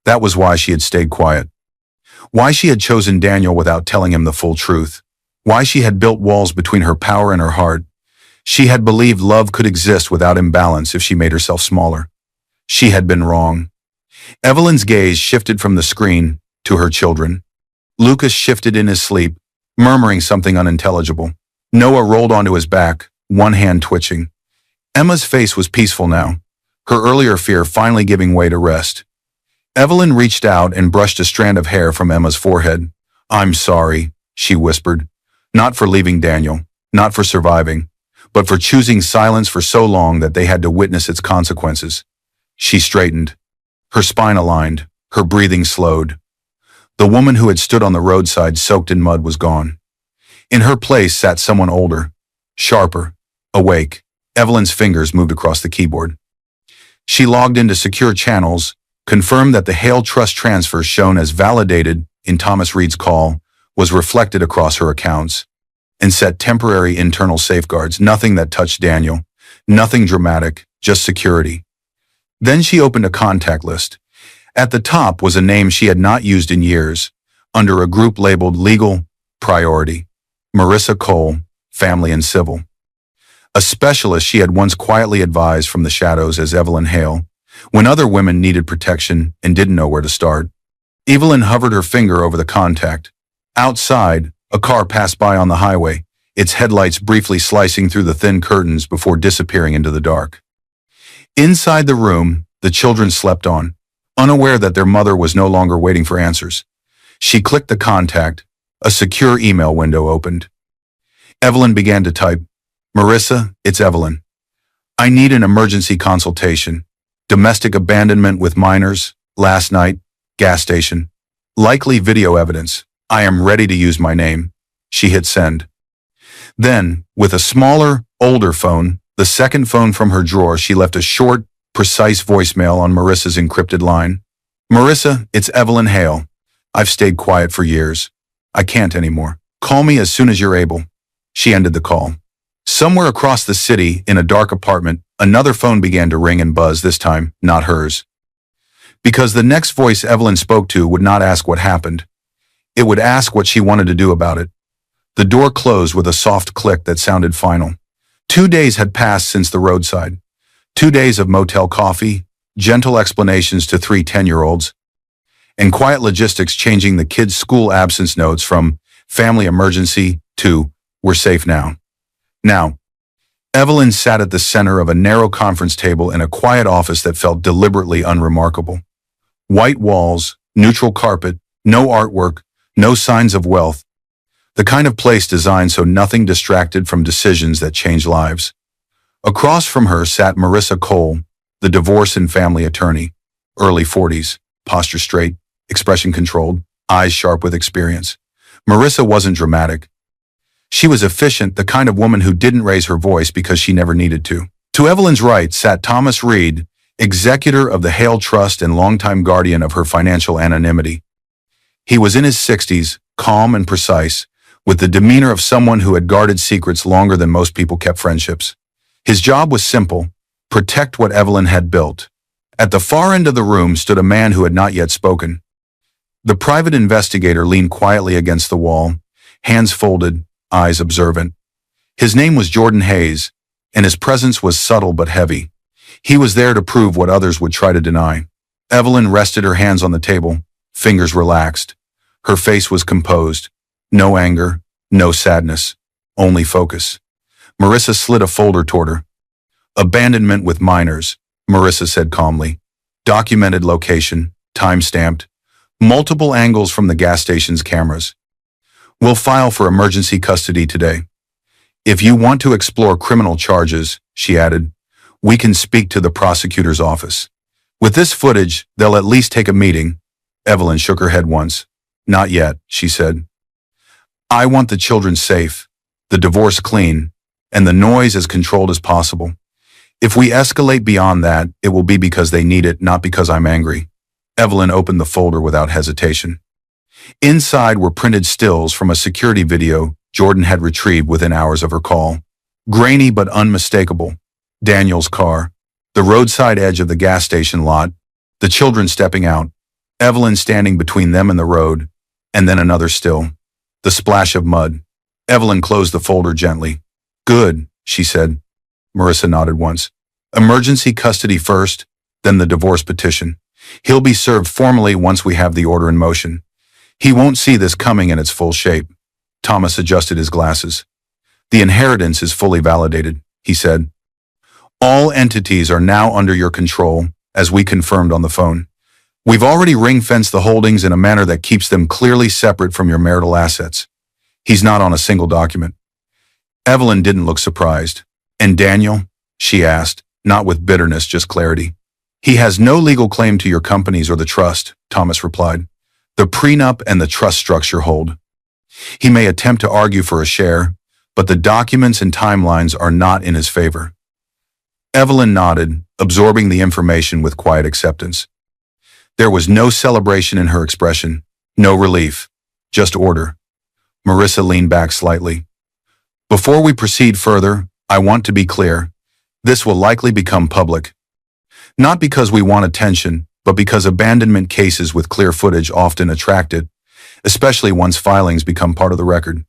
That was why she had stayed quiet. Why she had chosen Daniel without telling him the full truth. Why she had built walls between her power and her heart. She had believed love could exist without imbalance if she made herself smaller. She had been wrong. Evelyn's gaze shifted from the screen to her children. Lucas shifted in his sleep, murmuring something unintelligible. Noah rolled onto his back, one hand twitching. Emma's face was peaceful now, her earlier fear finally giving way to rest. Evelyn reached out and brushed a strand of hair from Emma's forehead. "I'm sorry," she whispered. "Not for leaving Daniel, not for surviving, but for choosing silence for so long that they had to witness its consequences." She straightened, her spine aligned, her breathing slowed. The woman who had stood on the roadside soaked in mud was gone. In her place sat someone older, sharper, awake. Evelyn's fingers moved across the keyboard. She logged into secure channels, confirmed that the Hale Trust transfer shown as validated in Thomas Reed's call was reflected across her accounts, and set temporary internal safeguards, nothing that touched Daniel, nothing dramatic, just security. Then she opened a contact list. At the top was a name she had not used in years, under a group labeled Legal Priority. Marissa Cole, Family and Civil. A specialist she had once quietly advised from the shadows as Evelyn Hale, when other women needed protection and didn't know where to start. Evelyn hovered her finger over the contact. Outside, a car passed by on the highway, its headlights briefly slicing through the thin curtains before disappearing into the dark. Inside the room, the children slept on, unaware that their mother was no longer waiting for answers. She clicked the contact. A secure email window opened. Evelyn began to type, "Marissa, it's Evelyn. I need an emergency consultation. Domestic abandonment with minors, last night, gas station. Likely video evidence. I am ready to use my name." She hit send. Then, with a smaller, older phone, the second phone from her drawer, she left a short, precise voicemail on Marissa's encrypted line. "Marissa, it's Evelyn Hale. I've stayed quiet for years. I can't anymore. Call me as soon as you're able." She ended the call. Somewhere across the city, in a dark apartment, another phone began to ring and buzz, this time, not hers. Because the next voice Evelyn spoke to would not ask what happened. It would ask what she wanted to do about it. The door closed with a soft click that sounded final. 2 days had passed since the roadside. 2 days of motel coffee, gentle explanations to 3 10-year-olds, and quiet logistics changing the kids' school absence notes from family emergency to "we're safe now." Now, Evelyn sat at the center of a narrow conference table in a quiet office that felt deliberately unremarkable. White walls, neutral carpet, no artwork, no signs of wealth. The kind of place designed so nothing distracted from decisions that change lives. Across from her sat Marissa Cole, the divorce and family attorney, early 40s, posture straight, expression controlled, eyes sharp with experience. Marissa wasn't dramatic. She was efficient, the kind of woman who didn't raise her voice because she never needed to. To Evelyn's right sat Thomas Reed, executor of the Hale Trust and longtime guardian of her financial anonymity. He was in his 60s, calm and precise, with the demeanor of someone who had guarded secrets longer than most people kept friendships. His job was simple: protect what Evelyn had built. At the far end of the room stood a man who had not yet spoken. The private investigator leaned quietly against the wall, hands folded, eyes observant. His name was Jordan Hayes, and his presence was subtle but heavy. He was there to prove what others would try to deny. Evelyn rested her hands on the table, fingers relaxed. Her face was composed. No anger, no sadness, only focus. Marissa slid a folder toward her. "Abandonment with minors," Marissa said calmly. "Documented location, time-stamped, multiple angles from the gas station's cameras. We'll file for emergency custody today. If you want to explore criminal charges," she added, "we can speak to the prosecutor's office. With this footage, they'll at least take a meeting." Evelyn shook her head once. "Not yet," she said. "I want the children safe, the divorce clean, and the noise as controlled as possible. If we escalate beyond that, it will be because they need it, not because I'm angry." Evelyn opened the folder without hesitation. Inside were printed stills from a security video Jordan had retrieved within hours of her call. Grainy but unmistakable. Daniel's car, the roadside edge of the gas station lot, the children stepping out, Evelyn standing between them and the road, and then another still. The splash of mud. Evelyn closed the folder gently. "Good," she said. Marissa nodded once. "Emergency custody first, then the divorce petition. He'll be served formally once we have the order in motion. He won't see this coming in its full shape." Thomas adjusted his glasses. The inheritance is fully validated, he said. All entities are now under your control, as we confirmed on the phone. We've already ring-fenced the holdings in a manner that keeps them clearly separate from your marital assets. He's not on a single document. Evelyn didn't look surprised. And Daniel? She asked, not with bitterness, just clarity. He has no legal claim to your companies or the trust, Thomas replied. The prenup and the trust structure hold. He may attempt to argue for a share, but the documents and timelines are not in his favor. Evelyn nodded, absorbing the information with quiet acceptance. There was no celebration in her expression, no relief, just order. Marissa leaned back slightly. Before we proceed further, I want to be clear. This will likely become public. Not because we want attention, but because abandonment cases with clear footage often attract it, especially once filings become part of the record.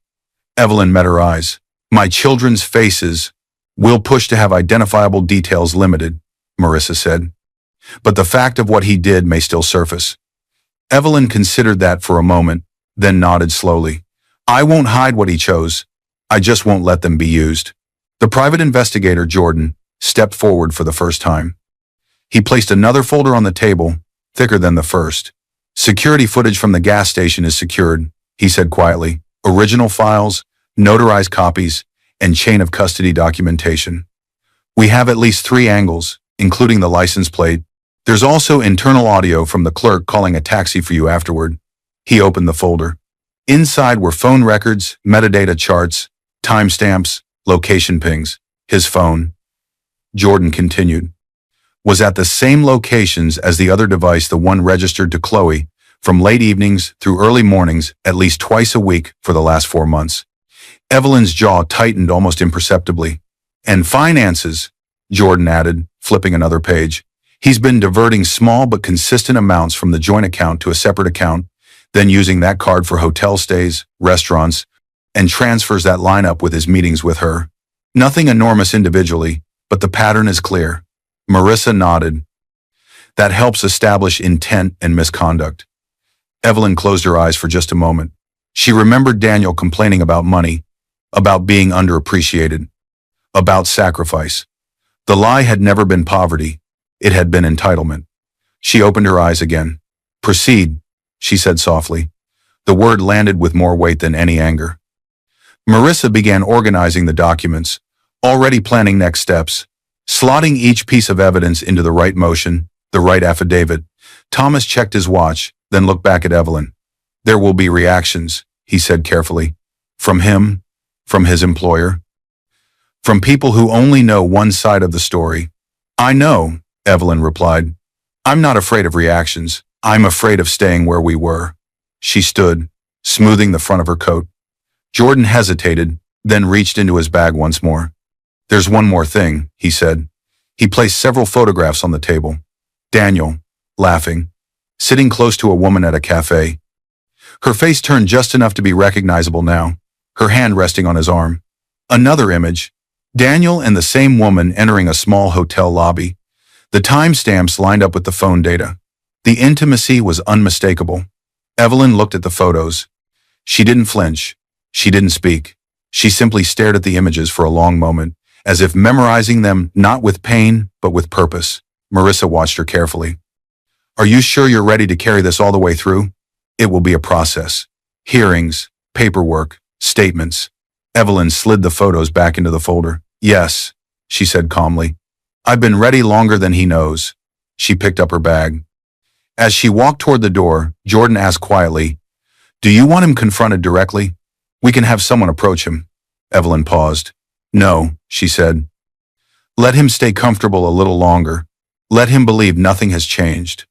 Evelyn met her eyes. My children's faces will push to have identifiable details limited, Marissa said. But the fact of what he did may still surface. Evelyn considered that for a moment, then nodded slowly. I won't hide what he chose. I just won't let them be used. The private investigator, Jordan, stepped forward for the first time. He placed another folder on the table, thicker than the first. Security footage from the gas station is secured, he said quietly. Original files, notarized copies, and chain of custody documentation. We have at least 3 angles, including the license plate. There's also internal audio from the clerk calling a taxi for you afterward. He opened the folder. Inside were phone records, metadata charts, timestamps, location pings. His phone, Jordan continued, was at the same locations as the other device, the one registered to Chloe, from late evenings through early mornings at least twice a week for the last 4 months. Evelyn's jaw tightened almost imperceptibly. And finances, Jordan added, flipping another page. He's been diverting small but consistent amounts from the joint account to a separate account, then using that card for hotel stays, restaurants, and transfers that line up with his meetings with her. Nothing enormous individually, but the pattern is clear. Marissa nodded. That helps establish intent and misconduct. Evelyn closed her eyes for just a moment. She remembered Daniel complaining about money, about being underappreciated, about sacrifice. The lie had never been poverty. It had been entitlement. She opened her eyes again. Proceed, she said softly. The word landed with more weight than any anger. Marissa began organizing the documents, already planning next steps, slotting each piece of evidence into the right motion, the right affidavit. Thomas checked his watch, then looked back at Evelyn. There will be reactions, he said carefully. From him, from his employer, from people who only know one side of the story. I know, Evelyn replied. I'm not afraid of reactions. I'm afraid of staying where we were. She stood, smoothing the front of her coat. Jordan hesitated, then reached into his bag once more. There's one more thing, he said. He placed several photographs on the table. Daniel, laughing, sitting close to a woman at a cafe. Her face turned just enough to be recognizable now, her hand resting on his arm. Another image, Daniel and the same woman entering a small hotel lobby. The timestamps lined up with the phone data. The intimacy was unmistakable. Evelyn looked at the photos. She didn't flinch. She didn't speak. She simply stared at the images for a long moment, as if memorizing them not with pain, but with purpose. Marissa watched her carefully. Are you sure you're ready to carry this all the way through? It will be a process. Hearings, paperwork, statements. Evelyn slid the photos back into the folder. Yes, she said calmly. I've been ready longer than he knows. She picked up her bag. As she walked toward the door, Jordan asked quietly, Do you want him confronted directly? We can have someone approach him. Evelyn paused. No, she said. Let him stay comfortable a little longer. Let him believe nothing has changed.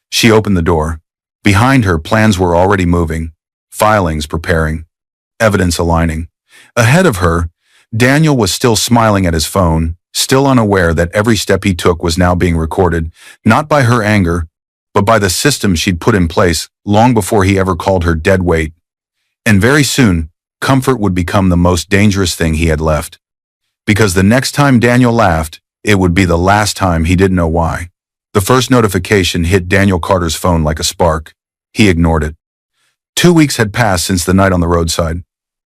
She opened the door. Behind her, plans were already moving, filings preparing, evidence aligning. Ahead of her, Daniel was still smiling at his phone, still unaware that every step he took was now being recorded, not by her anger, but by the system she'd put in place long before he ever called her dead weight. And very soon, comfort would become the most dangerous thing he had left. Because the next time Daniel laughed, it would be the last time. He didn't know why. The first notification hit Daniel Carter's phone like a spark. He ignored it. 2 weeks had passed since the night on the roadside.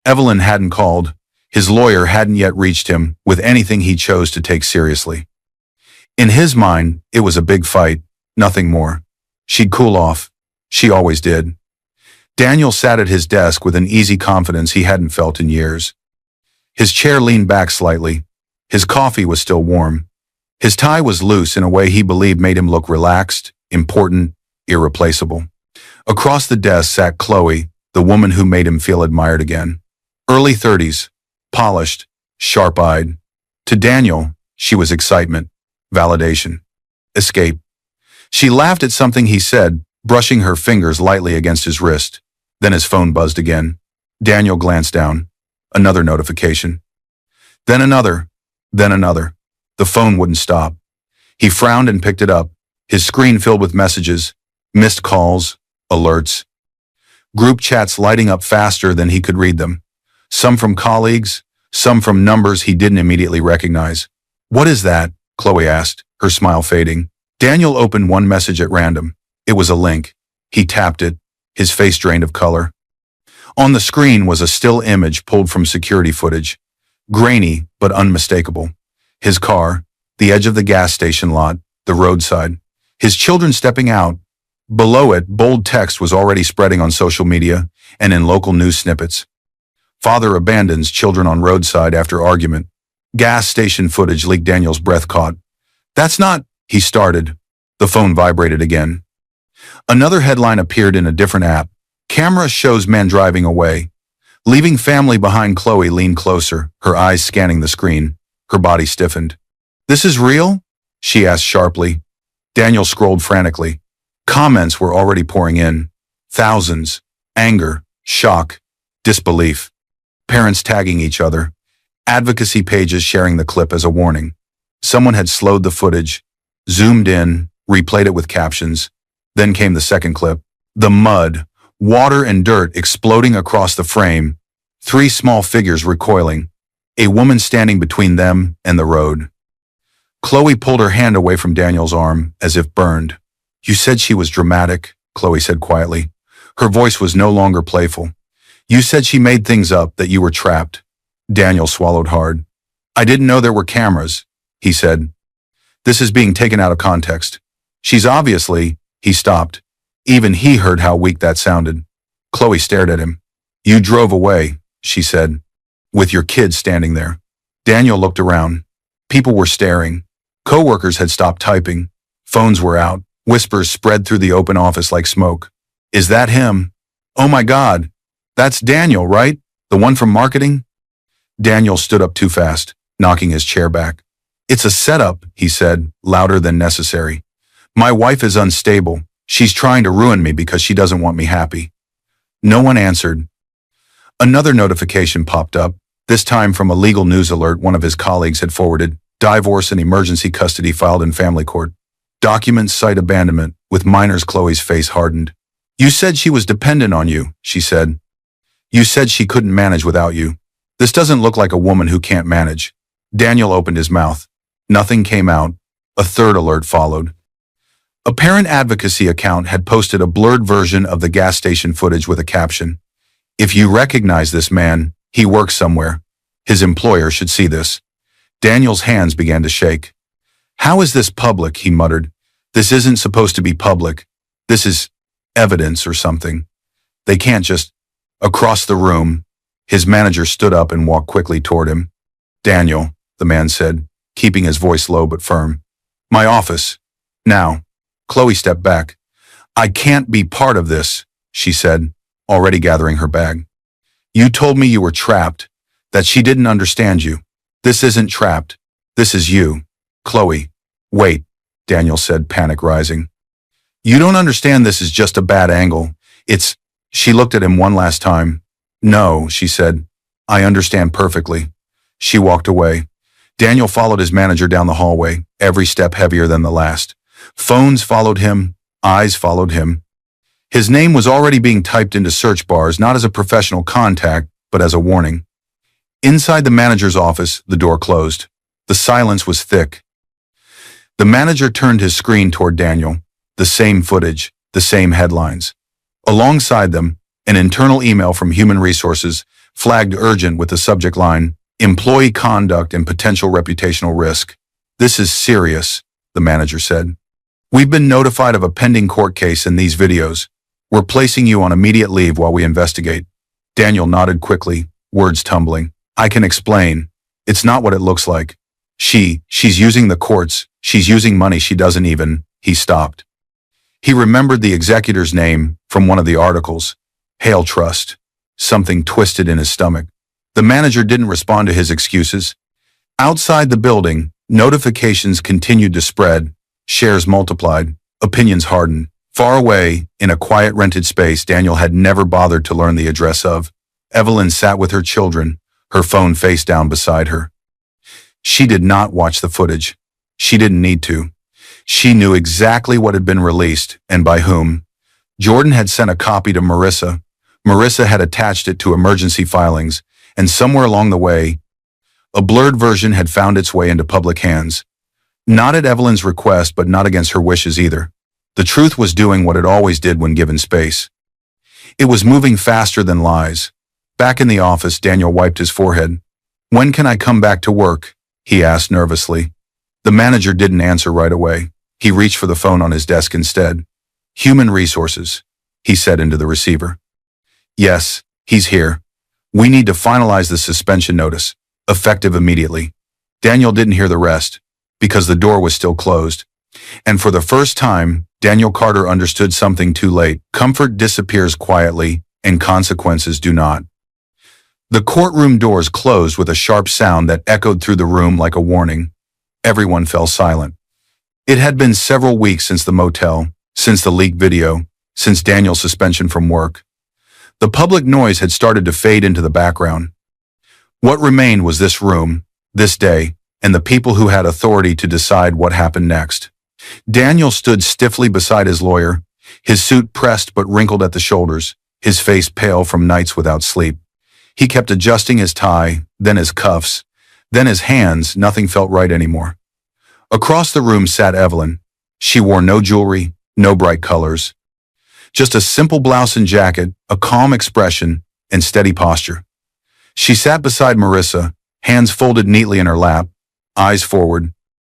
Evelyn hadn't called. His lawyer hadn't yet reached him with anything he chose to take seriously. In his mind, it was a big fight, nothing more. She'd cool off. She always did. Daniel sat at his desk with an easy confidence he hadn't felt in years. His chair leaned back slightly. His coffee was still warm. His tie was loose in a way he believed made him look relaxed, important, irreplaceable. Across the desk sat Chloe, the woman who made him feel admired again. Early 30s, polished, sharp-eyed. To Daniel, she was excitement, validation, escape. She laughed at something he said, brushing her fingers lightly against his wrist. Then his phone buzzed again. Daniel glanced down. Another notification. Then another. Then another. The phone wouldn't stop. He frowned and picked it up, his screen filled with messages, missed calls, alerts. Group chats lighting up faster than he could read them. Some from colleagues, some from numbers he didn't immediately recognize. "What is that?" Chloe asked, her smile fading. Daniel opened one message at random. It was a link. He tapped it, his face drained of color. On the screen was a still image pulled from security footage. Grainy, but unmistakable. His car, the edge of the gas station lot, the roadside. His children stepping out. Below it, bold text was already spreading on social media and in local news snippets. Father abandons children on roadside after argument. Gas station footage leaked. Daniel's breath caught. "That's not," he started. The phone vibrated again. Another headline appeared in a different app. Camera shows man driving away. Leaving family behind. Chloe leaned closer, her eyes scanning the screen. Her body stiffened. "This is real?" she asked sharply. Daniel scrolled frantically. Comments were already pouring in. Thousands. Anger, shock, disbelief. Parents tagging each other. Advocacy pages sharing the clip as a warning. Someone had slowed the footage, zoomed in, replayed it with captions. Then came the second clip. The mud, water and dirt exploding across the frame. 3 small figures recoiling. A woman standing between them and the road. Chloe pulled her hand away from Daniel's arm, as if burned. "You said she was dramatic," Chloe said quietly. Her voice was no longer playful. "You said she made things up, that you were trapped." Daniel swallowed hard. "I didn't know there were cameras," he said. "This is being taken out of context. She's obviously..." He stopped. Even he heard how weak that sounded. Chloe stared at him. "You drove away," she said, "with your kids standing there." Daniel looked around. People were staring. Coworkers had stopped typing. Phones were out. Whispers spread through the open office like smoke. "Is that him? Oh my God. That's Daniel, right? The one from marketing?" Daniel stood up too fast, knocking his chair back. "It's a setup," he said, louder than necessary. "My wife is unstable. She's trying to ruin me because she doesn't want me happy." No one answered. Another notification popped up, this time from a legal news alert one of his colleagues had forwarded. Divorce and emergency custody filed in family court. Documents cite abandonment, with minors. Chloe's face hardened. "You said she was dependent on you," she said. "You said she couldn't manage without you. This doesn't look like a woman who can't manage." Daniel opened his mouth. Nothing came out. A third alert followed. A parent advocacy account had posted a blurred version of the gas station footage with a caption. "If you recognize this man, he works somewhere. His employer should see this." Daniel's hands began to shake. "How is this public?" he muttered. "This isn't supposed to be public. This is evidence or something. They can't just..." Across the room, his manager stood up and walked quickly toward him. "Daniel," the man said, keeping his voice low but firm. "My office. Now." Chloe stepped back. "I can't be part of this," she said, already gathering her bag. "You told me you were trapped, that she didn't understand you. This isn't trapped. This is you." "Chloe, wait," Daniel said, panic rising. "You don't understand. This is just a bad angle. It's..." She looked at him one last time. "No," she said. "I understand perfectly." She walked away. Daniel followed his manager down the hallway, every step heavier than the last. Phones followed him, eyes followed him. His name was already being typed into search bars, not as a professional contact, but as a warning. Inside the manager's office, the door closed. The silence was thick. The manager turned his screen toward Daniel. The same footage, the same headlines. Alongside them, an internal email from Human Resources, flagged urgent with the subject line, Employee conduct and potential reputational risk. This is serious, the manager said. We've been notified of a pending court case in these videos. We're placing you on immediate leave while we investigate. Daniel nodded quickly, words tumbling. I can explain. It's not what it looks like. She's using the courts. She's using money she doesn't even. He stopped. He remembered the executor's name from one of the articles. Hale Trust. Something twisted in his stomach. The manager didn't respond to his excuses. Outside the building, notifications continued to spread. Shares multiplied. Opinions hardened. Far away, in a quiet rented space Daniel had never bothered to learn the address of, Evelyn sat with her children, her phone face down beside her. She did not watch the footage. She didn't need to. She knew exactly what had been released and by whom. Jordan had sent a copy to Marissa. Marissa had attached it to emergency filings, and somewhere along the way, a blurred version had found its way into public hands. Not at Evelyn's request, but not against her wishes either. The truth was doing what it always did when given space. It was moving faster than lies. Back in the office, Daniel wiped his forehead. When can I come back to work? He asked nervously. The manager didn't answer right away. He reached for the phone on his desk instead. Human resources, he said into the receiver. Yes, he's here. We need to finalize the suspension notice, effective immediately. Daniel didn't hear the rest, because the door was still closed. And for the first time, Daniel Carter understood something too late. Comfort disappears quietly, and consequences do not. The courtroom doors closed with a sharp sound that echoed through the room like a warning. Everyone fell silent. It had been several weeks since the motel, since the leaked video, since Daniel's suspension from work. The public noise had started to fade into the background. What remained was this room, this day, and the people who had authority to decide what happened next. Daniel stood stiffly beside his lawyer, his suit pressed but wrinkled at the shoulders, his face pale from nights without sleep. He kept adjusting his tie, then his cuffs, then his hands. Nothing felt right anymore. Across the room sat Evelyn. She wore no jewelry, no bright colors. Just a simple blouse and jacket, a calm expression, and steady posture. She sat beside Marissa, hands folded neatly in her lap, eyes forward.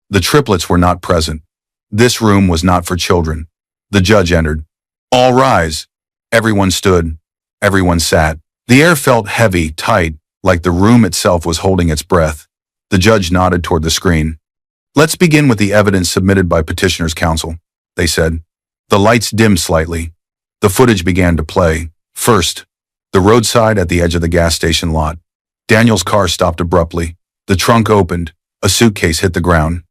The triplets were not present. This room was not for children. The judge entered. All rise. Everyone stood. Everyone sat. The air felt heavy, tight, like the room itself was holding its breath. The judge nodded toward the screen. Let's begin with the evidence submitted by petitioner's counsel, they said. The lights dimmed slightly. The footage began to play. First, the roadside at the edge of the gas station lot. Daniel's car stopped abruptly. The trunk opened. A suitcase hit the ground.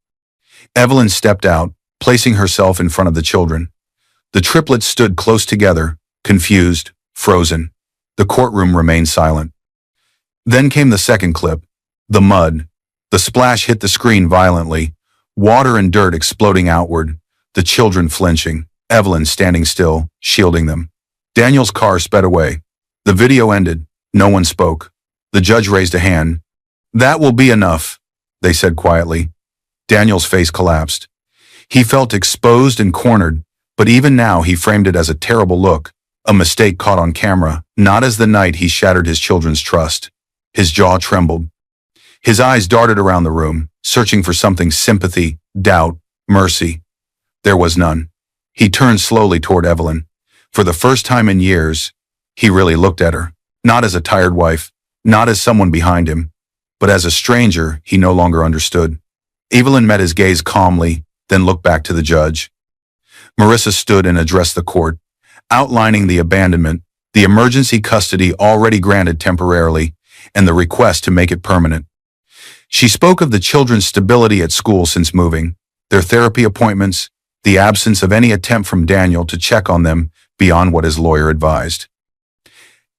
Evelyn stepped out, placing herself in front of the children. The triplets stood close together, confused, frozen. The courtroom remained silent. Then came the second clip. The mud. The splash hit the screen violently, water and dirt exploding outward, the children flinching, Evelyn standing still, shielding them. Daniel's car sped away. The video ended. No one spoke. The judge raised a hand. That will be enough, they said quietly. Daniel's face collapsed. He felt exposed and cornered, but even now he framed it as a terrible look, a mistake caught on camera, not as the night he shattered his children's trust. His jaw trembled. His eyes darted around the room, searching for something: sympathy, doubt, mercy. There was none. He turned slowly toward Evelyn. For the first time in years, he really looked at her, not as a tired wife, not as someone behind him, but as a stranger he no longer understood. Evelyn met his gaze calmly, then looked back to the judge. Marissa stood and addressed the court, outlining the abandonment, the emergency custody already granted temporarily, and the request to make it permanent. She spoke of the children's stability at school since moving, their therapy appointments, the absence of any attempt from Daniel to check on them beyond what his lawyer advised.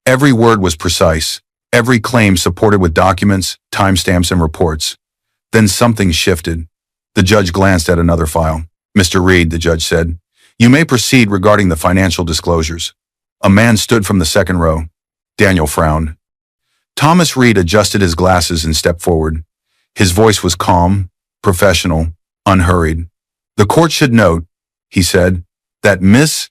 Every word was precise, every claim supported with documents, timestamps, and reports. Then something shifted. The judge glanced at another file. Mr. Reed, the judge said, you may proceed regarding the financial disclosures. A man stood from the second row. Daniel frowned. Thomas Reed adjusted his glasses and stepped forward. His voice was calm, professional, unhurried. The court should note, he said, that Miss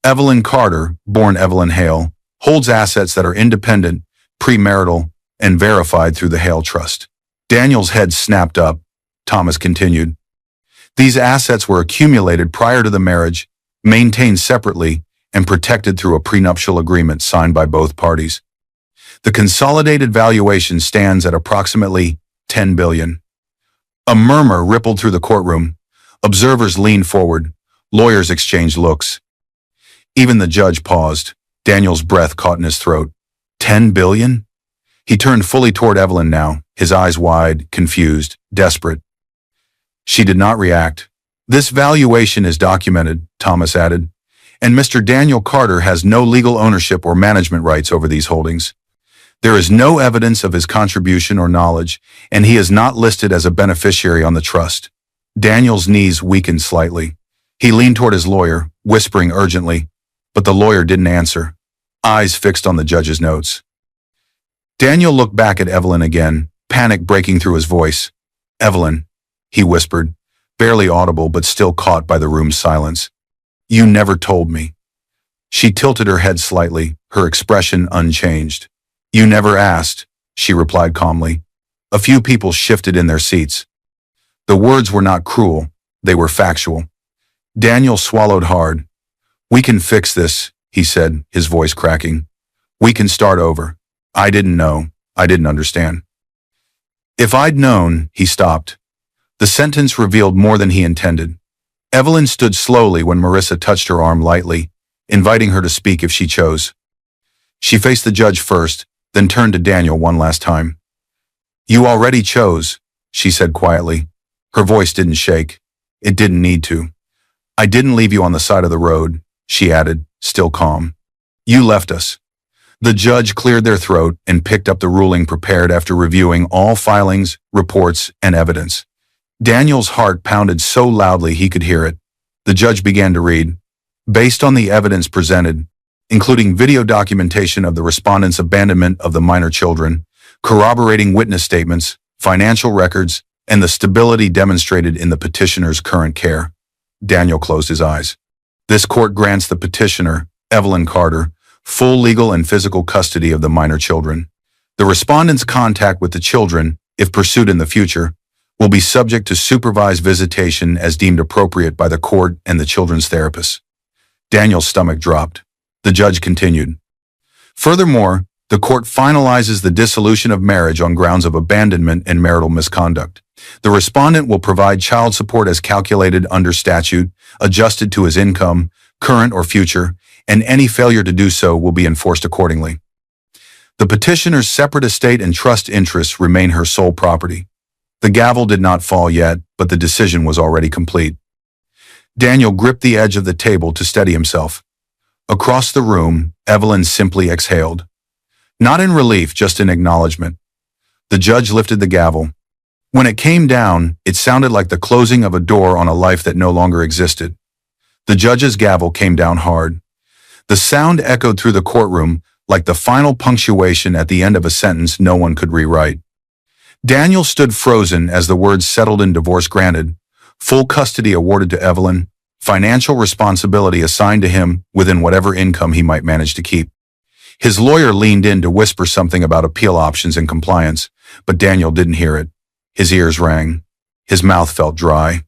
Evelyn Carter, born Evelyn Hale, holds assets that are independent, premarital, and verified through the Hale Trust. Daniel's head snapped up. Thomas continued. These assets were accumulated prior to the marriage, maintained separately, and protected through a prenuptial agreement signed by both parties. The consolidated valuation stands at approximately $10 billion. A murmur rippled through the courtroom. Observers leaned forward. Lawyers exchanged looks. Even the judge paused. Daniel's breath caught in his throat. $10 billion? He turned fully toward Evelyn now, his eyes wide, confused, desperate. She did not react. This valuation is documented, Thomas added, and Mr. Daniel Carter has no legal ownership or management rights over these holdings. There is no evidence of his contribution or knowledge, and he is not listed as a beneficiary on the trust. Daniel's knees weakened slightly. He leaned toward his lawyer, whispering urgently, but the lawyer didn't answer, eyes fixed on the judge's notes. Daniel looked back at Evelyn again, panic breaking through his voice. Evelyn, he whispered, barely audible but still caught by the room's silence. You never told me. She tilted her head slightly, her expression unchanged. You never asked, she replied calmly. A few people shifted in their seats. The words were not cruel, they were factual. Daniel swallowed hard. We can fix this, he said, his voice cracking. We can start over. I didn't know. I didn't understand. If I'd known, he stopped. The sentence revealed more than he intended. Evelyn stood slowly when Marissa touched her arm lightly, inviting her to speak if she chose. She faced the judge first, then turned to Daniel one last time. You already chose, she said quietly. Her voice didn't shake. It didn't need to. I didn't leave you on the side of the road, she added, still calm. You left us. The judge cleared their throat and picked up the ruling prepared after reviewing all filings, reports, and evidence. Daniel's heart pounded so loudly he could hear it. The judge began to read. Based on the evidence presented, including video documentation of the respondent's abandonment of the minor children, corroborating witness statements, financial records, and the stability demonstrated in the petitioner's current care. Daniel closed his eyes. This court grants the petitioner, Evelyn Carter, full legal and physical custody of the minor children. The respondent's contact with the children, if pursued in the future, will be subject to supervised visitation as deemed appropriate by the court and the children's therapists. Daniel's stomach dropped. The judge continued. Furthermore, the court finalizes the dissolution of marriage on grounds of abandonment and marital misconduct. The respondent will provide child support as calculated under statute, adjusted to his income, current or future, and any failure to do so will be enforced accordingly. The petitioner's separate estate and trust interests remain her sole property. The gavel did not fall yet, but the decision was already complete. Daniel gripped the edge of the table to steady himself. Across the room, Evelyn simply exhaled. Not in relief, just in acknowledgement. The judge lifted the gavel. When it came down, it sounded like the closing of a door on a life that no longer existed. The judge's gavel came down hard. The sound echoed through the courtroom like the final punctuation at the end of a sentence no one could rewrite. Daniel stood frozen as the words settled in divorce granted, full custody awarded to Evelyn, financial responsibility assigned to him within whatever income he might manage to keep. His lawyer leaned in to whisper something about appeal options and compliance, but Daniel didn't hear it. His ears rang. His mouth felt dry.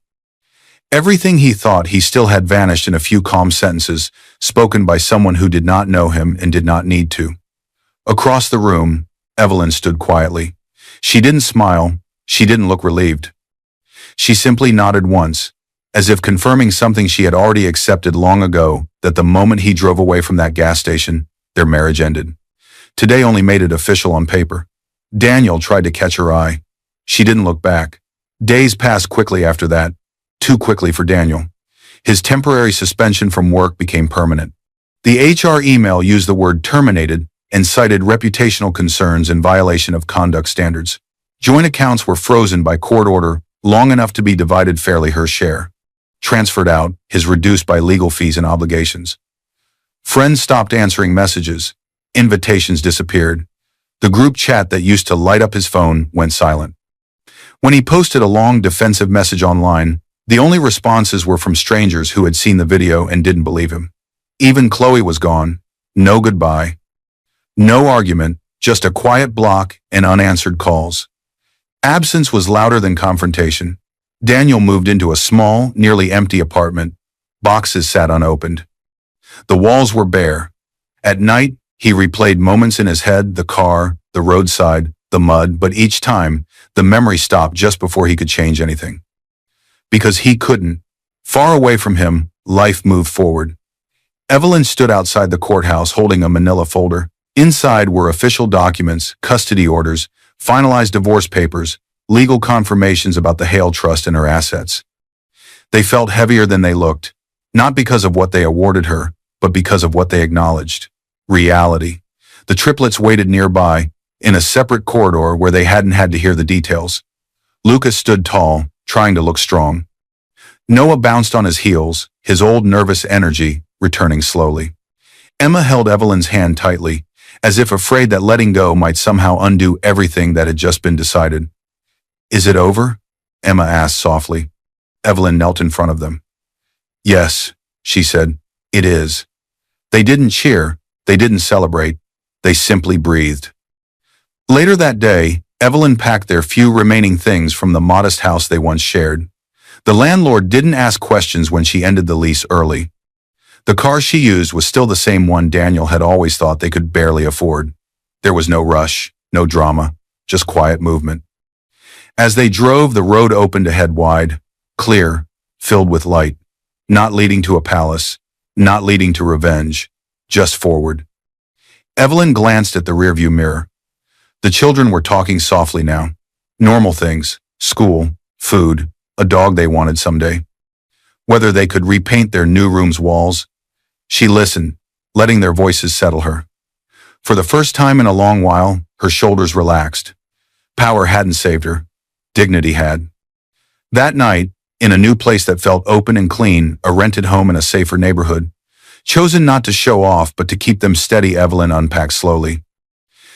Everything he thought he still had vanished in a few calm sentences, spoken by someone who did not know him and did not need to. Across the room, Evelyn stood quietly. She didn't smile. She didn't look relieved. She simply nodded once, as if confirming something she had already accepted long ago, that the moment he drove away from that gas station, their marriage ended. Today only made it official on paper. Daniel tried to catch her eye. She didn't look back. Days passed quickly after that, too quickly for Daniel. His temporary suspension from work became permanent. The HR email used the word terminated and cited reputational concerns in violation of conduct standards. Joint accounts were frozen by court order long enough to be divided fairly her share. Transferred out, his reduced by legal fees and obligations. Friends stopped answering messages. Invitations disappeared. The group chat that used to light up his phone went silent. When he posted a long defensive message online, the only responses were from strangers who had seen the video and didn't believe him. Even Chloe was gone. No goodbye. No argument, Just a quiet block and unanswered calls. Absence was louder than confrontation. Daniel moved into a small, nearly empty apartment. Boxes sat unopened. The walls were bare. At night, he replayed moments in his head, the car, the roadside, the mud, but each time, the memory stopped just before he could change anything. Because he couldn't. Far away from him, life moved forward. Evelyn stood outside the courthouse holding a manila folder. Inside were official documents, custody orders, finalized divorce papers, legal confirmations about the Hale Trust and her assets. They felt heavier than they looked, not because of what they awarded her, but because of what they acknowledged. Reality. The triplets waited nearby, in a separate corridor where they hadn't had to hear the details. Lucas stood tall, trying to look strong. Noah bounced on his heels, his old nervous energy returning slowly. Emma held Evelyn's hand tightly, as if afraid that letting go might somehow undo everything that had just been decided. "Is it over?" Emma asked softly. Evelyn knelt in front of them. "Yes," she said, "it is." They didn't cheer, they didn't celebrate, they simply breathed. Later that day, Evelyn packed their few remaining things from the modest house they once shared. The landlord didn't ask questions when she ended the lease early. The car she used was still the same one Daniel had always thought they could barely afford. There was no rush, no drama, just quiet movement. As they drove, the road opened ahead wide, clear, filled with light, not leading to a palace, not leading to revenge, just forward. Evelyn glanced at the rearview mirror. The children were talking softly now. Normal things, school, food, a dog they wanted someday. Whether they could repaint their new room's walls. She listened, letting their voices settle her. For the first time in a long while, her shoulders relaxed. Power hadn't saved her. Dignity had. That night, in a new place that felt open and clean, a rented home in a safer neighborhood, chosen not to show off but to keep them steady, Evelyn unpacked slowly.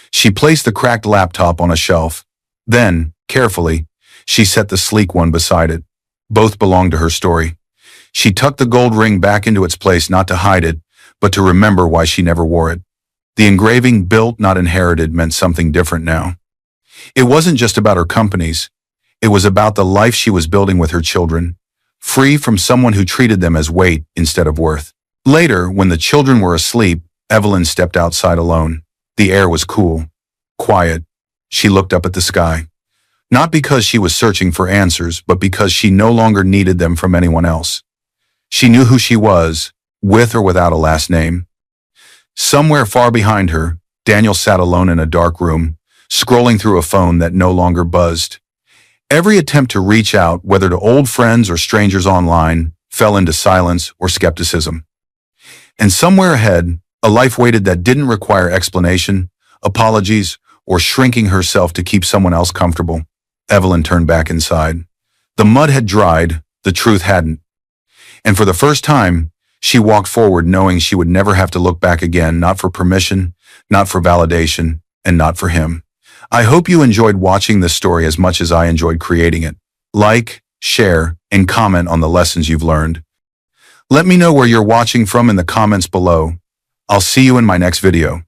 She placed the cracked laptop on a shelf. Then, carefully, she set the sleek one beside it. Both belonged to her story. She tucked the gold ring back into its place, not to hide it, but to remember why she never wore it. The engraving, "Built, Not Inherited," meant something different now. It wasn't just about her companies. It was about the life she was building with her children, free from someone who treated them as weight instead of worth. Later, when the children were asleep, Evelyn stepped outside alone. The air was cool, quiet. She looked up at the sky. Not because she was searching for answers, but because she no longer needed them from anyone else. She knew who she was, with or without a last name. Somewhere far behind her, Daniel sat alone in a dark room, scrolling through a phone that no longer buzzed. Every attempt to reach out, whether to old friends or strangers online, fell into silence or skepticism. And somewhere ahead, a life waited that didn't require explanation, apologies, or shrinking herself to keep someone else comfortable. Evelyn turned back inside. The mud had dried, the truth hadn't. And for the first time, she walked forward knowing she would never have to look back again, not for permission, not for validation, and not for him. I hope you enjoyed watching this story as much as I enjoyed creating it. Like, share, and comment on the lessons you've learned. Let me know where you're watching from in the comments below. I'll see you in my next video.